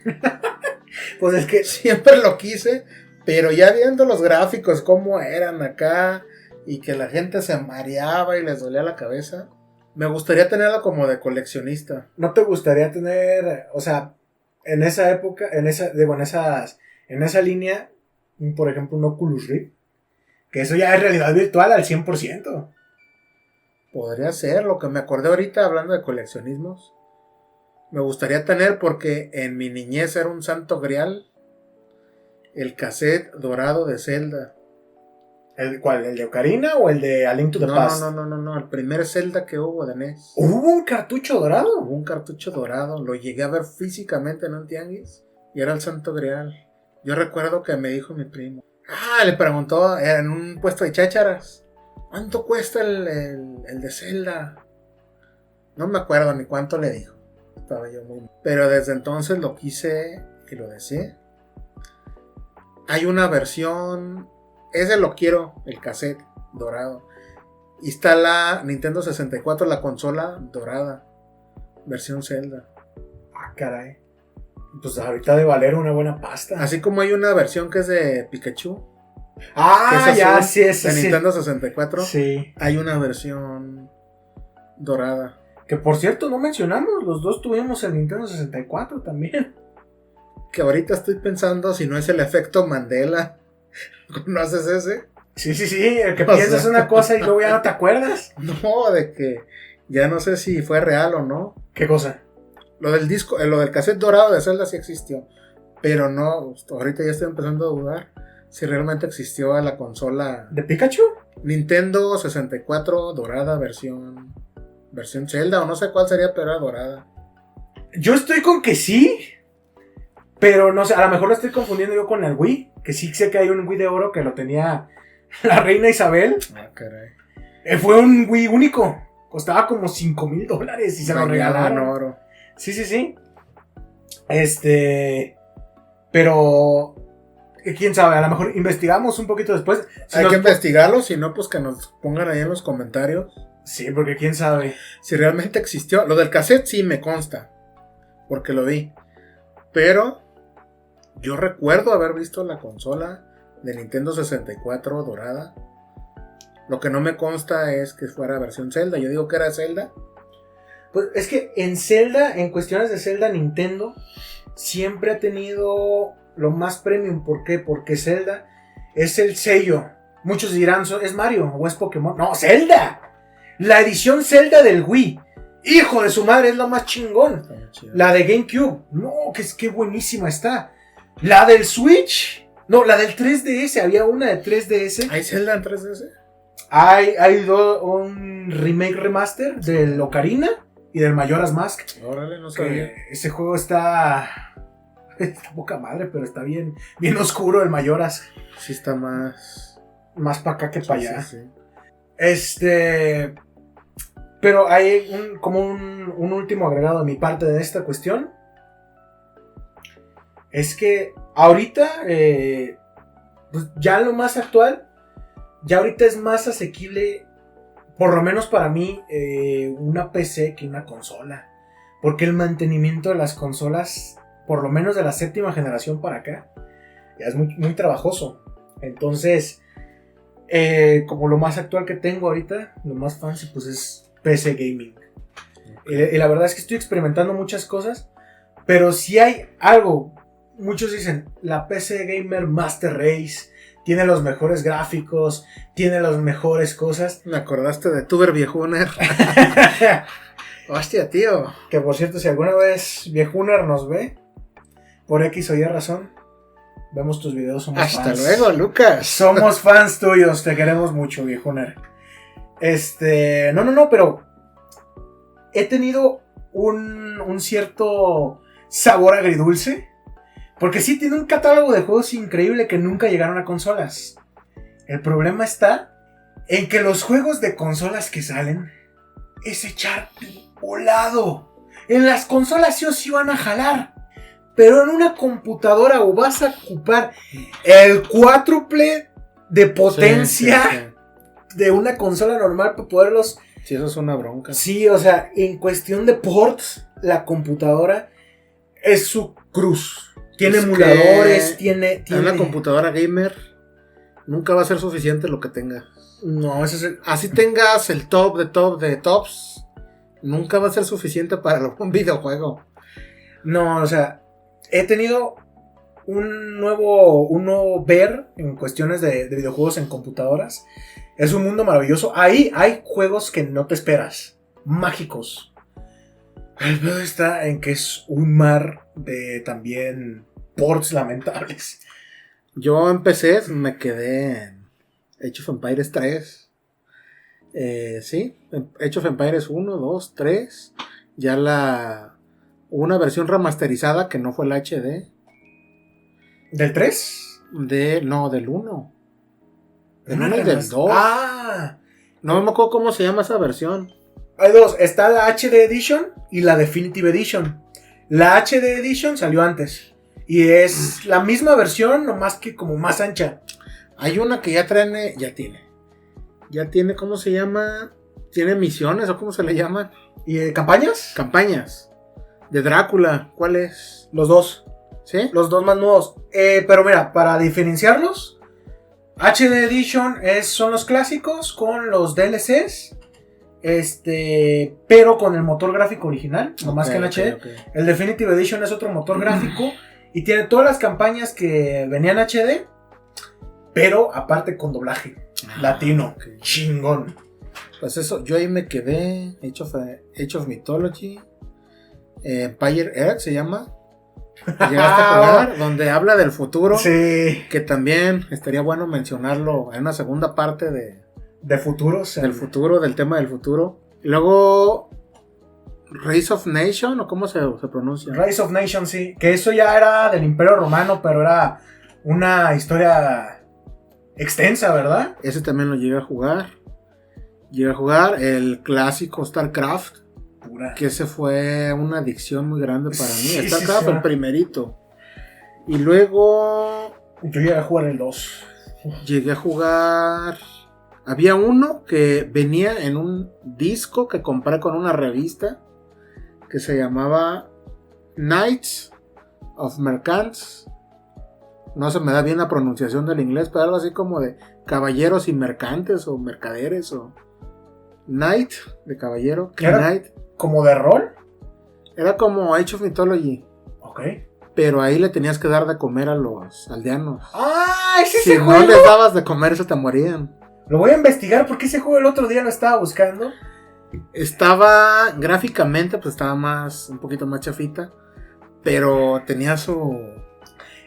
Pues es que siempre lo quise, pero ya viendo los gráficos, cómo eran acá, y que la gente se mareaba y les dolía la cabeza, me gustaría tenerlo como de coleccionista. ¿No te gustaría tener, o sea, en esa época, en esa línea, por ejemplo, un Oculus Rift? Que eso ya es realidad virtual al 100%. Podría ser, lo que me acordé ahorita hablando de coleccionismos. Me gustaría tener, porque en mi niñez era un santo grial, el cassette dorado de Zelda. ¿El cuál? ¿El de Ocarina o el de A Link to the Past? No, el primer Zelda que hubo de NES. ¿Hubo un cartucho dorado? Hubo un cartucho dorado, lo llegué a ver físicamente en un tianguis y era el santo grial. Yo recuerdo que me dijo mi primo. Le preguntó en un puesto de chácharas, ¿cuánto cuesta el de Zelda? No me acuerdo ni cuánto le dijo. Estaba yo muy... Pero desde entonces lo quise y lo deseé. Hay una versión... Ese lo quiero, el cassette dorado. Y está la Nintendo 64, la consola dorada. Versión Zelda. Caray. Pues ahorita de valer una buena pasta. Así como hay una versión que es de Pikachu. Ya, sí, es de Nintendo 64. Sí. Hay una versión dorada. Que por cierto, no mencionamos, los dos tuvimos el Nintendo 64 también. Que ahorita estoy pensando si no es el efecto Mandela. ¿Conoces ese? Sí, el que piensas una cosa y luego ya no te acuerdas. No, de que ya no sé si fue real o no. ¿Qué cosa? Lo del disco, lo del cassette dorado de Zelda sí existió. Pero no, ahorita ya estoy empezando a dudar si realmente existió la consola ¿de Pikachu? Nintendo 64 dorada versión Zelda, o no sé cuál sería, pero era dorada. Yo estoy con que sí, pero no sé, a lo mejor lo estoy confundiendo yo con el Wii, que sí sé que hay un Wii de oro que lo tenía la reina Isabel. Caray. Fue un Wii único, costaba como $5,000 y se lo regalaron. Oro. Sí. Pero quién sabe, a lo mejor investigamos un poquito después. Hay que investigarlo, si no, pues que nos pongan ahí en los comentarios. Sí, porque quién sabe. Si realmente existió. Lo del cassette sí me consta, porque lo vi. Pero yo recuerdo haber visto la consola de Nintendo 64 dorada. Lo que no me consta es que fuera versión Zelda. Yo digo que era Zelda. Pues es que en Zelda, en cuestiones de Zelda, Nintendo siempre ha tenido lo más premium. ¿Por qué? Porque Zelda es el sello. Muchos dirán, ¿es Mario o es Pokémon? No, Zelda. La edición Zelda del Wii. Hijo de su madre, es lo más chingón. La de GameCube. No, que buenísima está. La del Switch. No, la del 3DS. Había una de 3DS. ¿Hay Zelda en 3DS? Hay un remake remaster del Ocarina y del Majora's Mask. Órale, no sabía. Ese juego está poca madre, pero está bien oscuro el Majora's. Sí, está más para acá que para allá. Sí. Pero hay un último agregado de mi parte de esta cuestión. Es que ahorita, pues ya lo más actual, ya ahorita es más asequible, por lo menos para mí, una PC que una consola. Porque el mantenimiento de las consolas, por lo menos de la 7ª generación para acá, ya es muy, muy trabajoso. Entonces, como lo más actual que tengo ahorita, lo más fancy, pues es PC Gaming. Y la verdad es que estoy experimentando muchas cosas, pero si hay algo, muchos dicen, la PC Gamer Master Race tiene los mejores gráficos, tiene las mejores cosas. Me acordaste de Tuber Viejuner. Hostia, tío. Que por cierto, si alguna vez Viejuner nos ve, por X o Y razón, vemos tus videos, somos Hasta fans. Hasta luego, Lucas. Somos fans tuyos, te queremos mucho, Viejuner. No, pero he tenido un cierto sabor agridulce. Porque sí tiene un catálogo de juegos increíble que nunca llegaron a consolas. El problema está en que los juegos de consolas que salen es echar volado. En las consolas sí o sí van a jalar. Pero en una computadora o vas a ocupar el cuádruple de potencia. Sí. de una consola normal para poderlos... Sí, eso es una bronca. Sí, o sea, en cuestión de ports, la computadora es su cruz. Tiene emuladores, tiene... Una computadora gamer nunca va a ser suficiente lo que tenga. No, eso es... Así tengas el top de tops, nunca va a ser suficiente para un videojuego. No, o sea, he tenido un nuevo ver en cuestiones de videojuegos en computadoras. Es un mundo maravilloso. Ahí hay juegos que no te esperas, mágicos. El peor está en que es un mar de también ports lamentables. Yo empecé, me quedé en Age of Empires 3. Sí, Age of Empires 1, 2, 3. Ya una versión remasterizada que no fue la HD. ¿Del 3? No, del 1. Del 1 y del 2. Ah. No me acuerdo cómo se llama esa versión. Hay dos, está la HD Edition y la Definitive Edition. La HD Edition salió antes y es la misma versión, nomás que como más ancha. Hay una que ya tiene, ¿cómo se llama? Tiene misiones o cómo se le llaman. ¿Y campañas? Campañas de Drácula, ¿cuál es? Los dos. ¿Sí? Los dos más nuevos. Pero mira, para diferenciarlos, HD Edition son los clásicos con los DLCs. Pero con el motor gráfico original, no más que en HD. Okay. El Definitive Edition es otro motor gráfico y tiene todas las campañas que venían en HD, pero aparte con doblaje latino. Okay. Chingón. Pues eso, yo ahí me quedé. Age of Mythology, Empire Earth se llama. Llegaste a jugar, donde habla del futuro. Sí. Que también estaría bueno mencionarlo en una segunda parte de futuros. Del futuro, del tema del futuro. Y luego Rise of Nation, ¿o cómo se pronuncia? Rise of Nation, sí. Que eso ya era del Imperio Romano, pero era una historia extensa, ¿verdad? Ese también lo llegué a jugar. Llegué a jugar el clásico StarCraft. Pura. Que ese fue una adicción muy grande para mí. Sí, StarCraft, sí. el primerito. Y luego Yo llegué a jugar el 2. llegué a jugar... Había uno que venía en un disco que compré con una revista que se llamaba Knights of Mercants. No se me da bien la pronunciación del inglés, pero algo así como de caballeros y mercantes o mercaderes o Knight de caballero. Knight. ¿Como de rol? Era como Age of Mythology. Ok. Pero ahí le tenías que dar de comer a los aldeanos. ¡Ah! ¿Es Si ese no juego? les dabas de comer, se te morían. Lo voy a investigar porque ese juego el otro día lo estaba buscando. Estaba gráficamente, pues estaba un poquito más chafita, pero tenía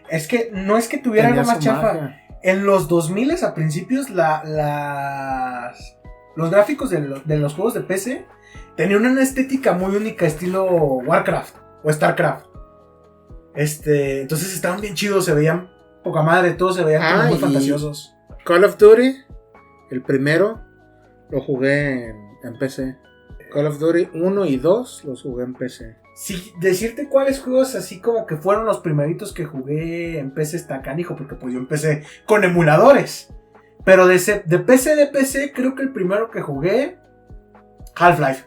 Es que no es que tuviera algo más chafa. Magia. En los 2000 a principios los gráficos de los juegos de PC tenían una estética muy única, estilo Warcraft o Starcraft. Entonces estaban bien chidos, se veían poca madre, todos se veían como muy fantasiosos. Call of Duty, el primero, lo jugué en PC. Call of Duty 1 y 2 los jugué en PC. Sí, decirte cuáles juegos así como que fueron los primeritos que jugué en PC está canijo, porque pues yo empecé con emuladores. Pero de PC creo que el primero que jugué, Half-Life.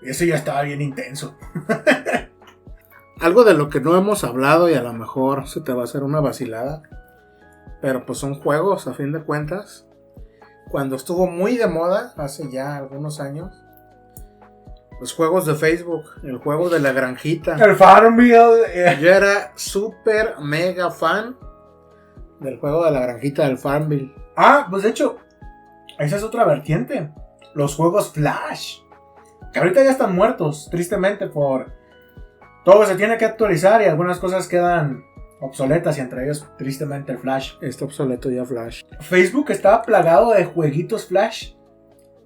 Ese ya estaba bien intenso. Algo de lo que no hemos hablado y a lo mejor se te va a hacer una vacilada, pero pues son juegos a fin de cuentas. Cuando estuvo muy de moda, hace ya algunos años, los juegos de Facebook, el juego de la granjita. El Farmville. Yo era súper mega fan del juego de la granjita del Farmville. Ah, pues de hecho, esa es otra vertiente. Los juegos Flash. Que ahorita ya están muertos, tristemente, por todo se tiene que actualizar y algunas cosas quedan obsoletas y entre ellos, tristemente, el Flash. Está obsoleto ya Flash. Facebook estaba plagado de jueguitos Flash.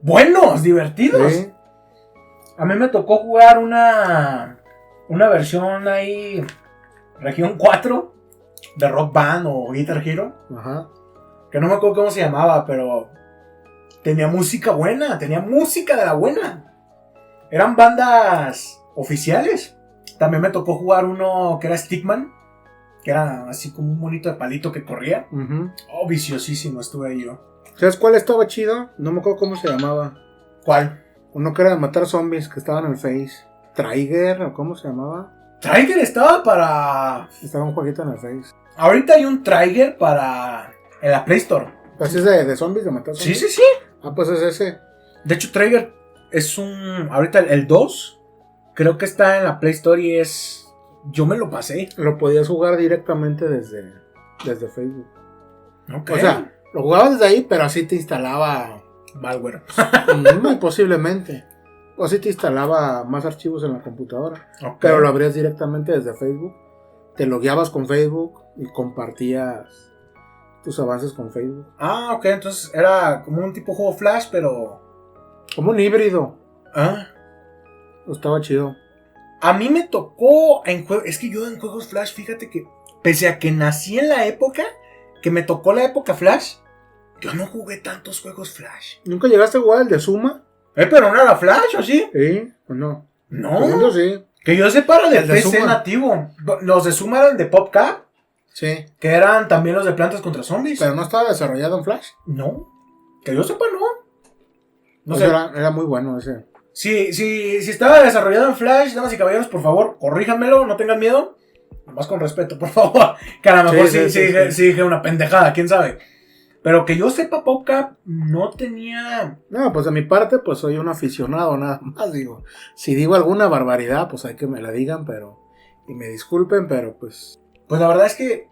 Buenos, divertidos. ¿Sí? A mí me tocó jugar una versión ahí, región 4, de Rock Band o Guitar Hero. Ajá. Que no me acuerdo cómo se llamaba, pero tenía música buena, tenía música de la buena. Eran bandas oficiales. También me tocó jugar uno que era Stickman. que era así como un monito de palito que corría. Uh-huh. Oh, viciosísimo estuve ahí yo. ¿Sabes cuál estaba chido? No me acuerdo cómo se llamaba. ¿Cuál? Uno que era de matar zombies que estaban en el Face. Trigger, ¿o cómo se llamaba? Trigger estaba para... Estaba un jueguito en el Face. Ahorita hay un Trigger para... en la Play Store. ¿Pues es de zombies, de matar zombies? Sí. Ah, pues es ese. De hecho, Trigger es un... ahorita el 2 creo que está en la Play Store y es... yo me lo pasé. Lo podías jugar directamente desde Facebook. Okay. O sea, lo jugabas desde ahí, pero así te instalaba... malware. Muy posiblemente. O así te instalaba más archivos en la computadora. Okay. Pero lo abrías directamente desde Facebook. Te logueabas con Facebook y compartías tus avances con Facebook. Ah, ok, entonces era como un tipo juego Flash, pero... como un híbrido. Ah. Estaba chido. A mí me tocó en juegos... es que yo en juegos Flash, fíjate que... pese a que nací en la época... que me tocó la época Flash... yo no jugué tantos juegos Flash. ¿Nunca llegaste a jugar el de Zuma? Pero no era Flash, ¿o sí? Sí, o no. No. Yo sí. Que yo sepa era El de de PC Zuma. nativo. Los de Zuma eran de PopCap. Sí. Que eran también los de Plantas contra Zombies. Pero no estaba desarrollado en Flash. No. Que yo sepa, no. No Pues sé. era muy bueno ese. Si estaba desarrollado en Flash, damas y caballeros, por favor, corríjanmelo, no tengan miedo. Nomás con respeto, por favor. Que a lo mejor sí dije una pendejada, quién sabe. Pero que yo sepa, PopCap no tenía... No, pues de mi parte, pues soy un aficionado nada más, digo. Si digo alguna barbaridad, pues hay que me la digan, pero... y me disculpen, pero pues... pues la verdad es que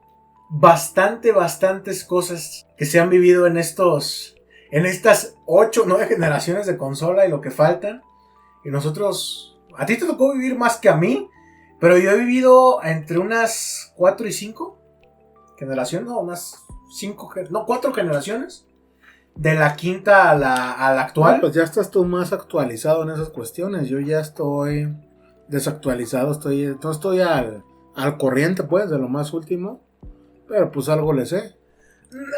bastantes cosas que se han vivido en estas 8, 9 generaciones de consola y lo que faltan. Y nosotros... a ti te tocó vivir más que a mí, pero yo he vivido entre unas 4 y 5 generaciones, no, unas 4 generaciones. De la quinta a la actual. No, pues ya estás tú más actualizado en esas cuestiones. Yo ya estoy desactualizado, no estoy al corriente, pues, de lo más último. Pero pues algo le sé.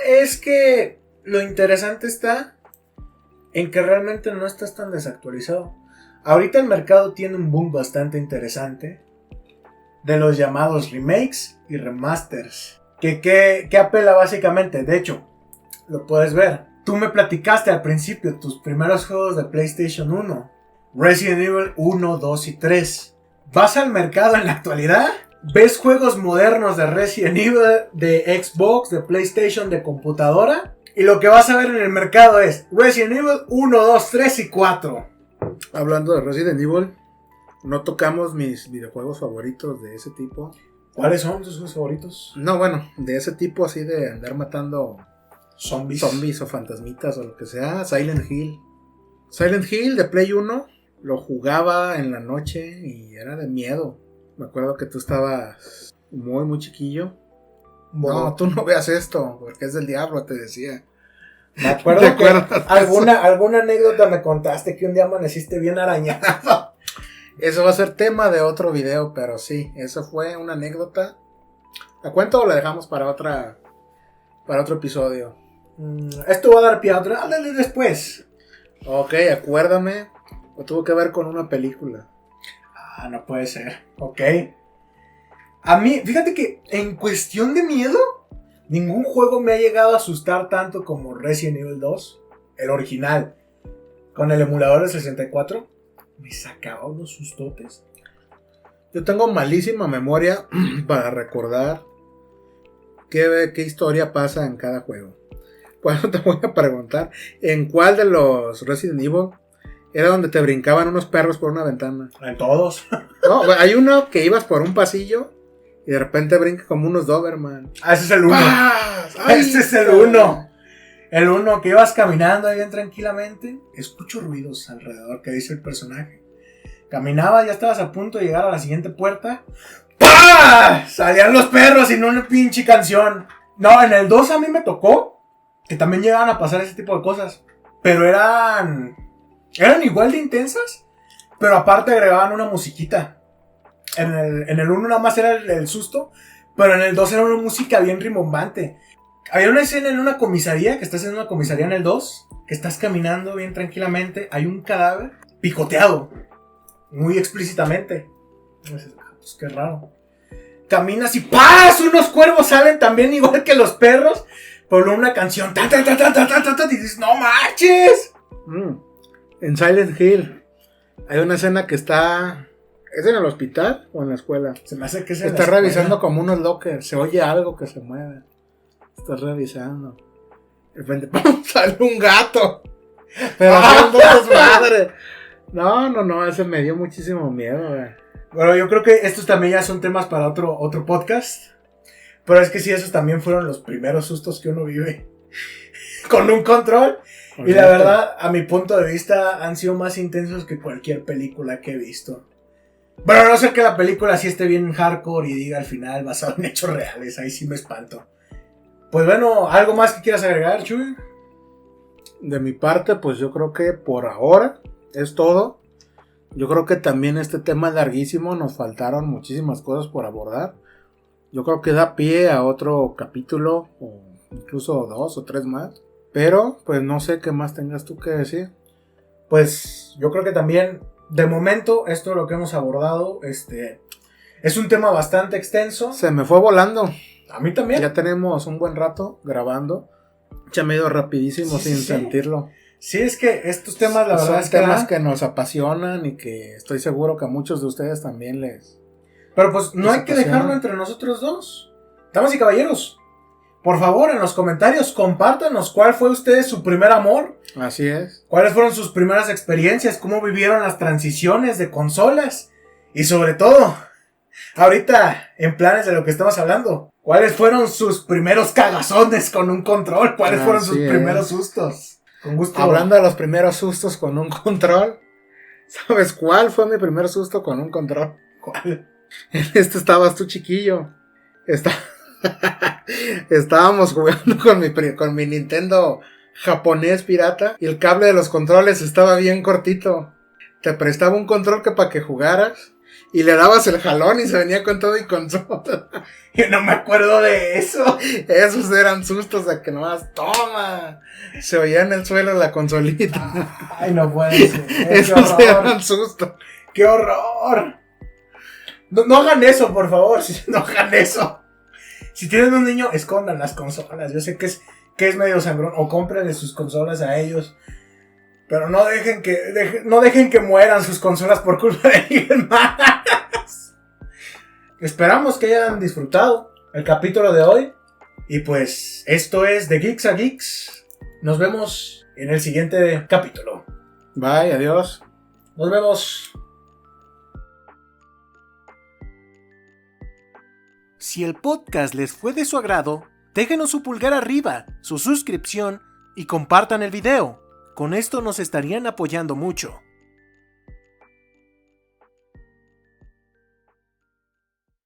Es que lo interesante está en que realmente no estás tan desactualizado. Ahorita el mercado tiene un boom bastante interesante de los llamados remakes y remasters. Que apela básicamente, de hecho, lo puedes ver. Tú me platicaste al principio tus primeros juegos de PlayStation 1. Resident Evil 1, 2 y 3. Vas al mercado en la actualidad, ves juegos modernos de Resident Evil, de Xbox, de PlayStation, de computadora, y lo que vas a ver en el mercado es Resident Evil 1, 2, 3 y 4. Hablando de Resident Evil, no tocamos mis videojuegos favoritos de ese tipo. ¿Cuáles son tus juegos favoritos? No, bueno, de ese tipo así de andar matando Zombies o fantasmitas o lo que sea. Silent Hill. Silent Hill de Play 1 lo jugaba en la noche y era de miedo. Me acuerdo que tú estabas muy chiquillo. Bueno, No, tú no veas esto, porque es del diablo, te decía. me acuerdo que alguna anécdota me contaste que un día amaneciste bien arañado. Eso va a ser tema de otro video, pero sí, eso fue una anécdota. ¿La cuento o la dejamos para otro episodio? Esto va a dar pie a otra. Ándale después. Ok, acuérdame. O tuvo que ver con una película. Ah, no puede ser. Ok. A mí, fíjate que en cuestión de miedo, ningún juego me ha llegado a asustar tanto como Resident Evil 2, el original, con el emulador de 64. Me sacaba unos sustotes. Yo tengo malísima memoria para recordar qué historia pasa en cada juego. Por eso te voy a preguntar, ¿en cuál de los Resident Evil era donde te brincaban unos perros por una ventana? En todos. No, hay uno que ibas por un pasillo y de repente brinca como unos Doberman. Ah, ese es el 1. Ese es el 1. El 1 que ibas caminando ahí bien tranquilamente. Escucho ruidos alrededor, que dice el personaje. Caminaba, ya estabas a punto de llegar a la siguiente puerta. ¡Pah! Salían los perros y no una pinche canción. No, en el 2 a mí me tocó que también llegaban a pasar ese tipo de cosas. Pero eran igual de intensas, pero aparte agregaban una musiquita. En el 1 nada más era el susto, pero en el 2 era una música bien rimbombante. Había una escena en una comisaría, que estás en una comisaría en el 2, que estás caminando bien tranquilamente, hay un cadáver picoteado, muy explícitamente. Pues qué raro. caminas y ¡paz! Unos cuervos salen también igual que los perros. Por una canción. Ta, ta, ta, ta, ta, ta, ta, ta, y dices, ¡no marches! En Silent Hill hay una escena que está... ¿Es en el hospital o en la escuela? Se me hace que es Está revisando como unos lockers. Se oye algo que se mueve. Está revisando. De repente, ¡pum! Sale un gato. Pero haciendo desmadre. No, ese me dio muchísimo miedo, güey. Bueno, yo creo que estos también ya son temas para otro podcast. Pero es que sí, esos también fueron los primeros sustos que uno vive con un control. Y la verdad, a mi punto de vista, han sido más intensos que cualquier película que he visto. Bueno, a no ser que la película sí esté bien hardcore y diga al final basado en hechos reales. Ahí sí me espanto. Pues bueno, ¿algo más que quieras agregar, Chuy? De mi parte, pues yo creo que por ahora es todo. Yo creo que también este tema es larguísimo. Nos faltaron muchísimas cosas por abordar. Yo creo que da pie a otro capítulo, o incluso 2 o 3 más. Pero, pues no sé qué más tengas tú que decir. Pues yo creo que también, de momento, esto es lo que hemos abordado. Es un tema bastante extenso. Se me fue volando. A mí también. Ya tenemos un buen rato grabando. Ya me he ido rapidísimo sin sentirlo. Sí, es que estos temas, la verdad, son es temas que nos apasionan y que estoy seguro que a muchos de ustedes también les... Pero pues no hay que dejarlo entre nosotros dos. Damas y caballeros, por favor, en los comentarios compártanos cuál fue ustedes su primer amor. Así es. ¿Cuáles fueron sus primeras experiencias? ¿Cómo vivieron las transiciones de consolas? Y sobre todo, ahorita, en planes de lo que estamos hablando, ¿cuáles fueron sus primeros cagazones con un control? ¿Cuáles fueron sus primeros sustos? Con gusto. Hablando de los primeros sustos con un control, ¿sabes cuál fue mi primer susto con un control? ¿Cuál? En estabas tú chiquillo. Estábamos jugando con mi Nintendo japonés pirata y el cable de los controles estaba bien cortito. Te prestaba un control que para que jugaras y le dabas el jalón y se venía con todo y consola. Yo no me acuerdo de eso. Esos eran sustos de que nomás toma. Se oía en el suelo la consolita. Ay, no puede ser. Esos eran sustos. ¡Qué horror! No hagan eso, por favor. No hagan eso. Si tienen un niño, escondan las consolas. Yo sé que es medio sangrón. O cómprenle sus consolas a ellos. Pero no dejen que mueran sus consolas por culpa de alguien más. Esperamos que hayan disfrutado el capítulo de hoy. Y pues, esto es de Geeks a Geeks. Nos vemos en el siguiente capítulo. Bye, adiós. Nos vemos. Si el podcast les fue de su agrado, déjenos su pulgar arriba, su suscripción y compartan el video. Con esto nos estarían apoyando mucho.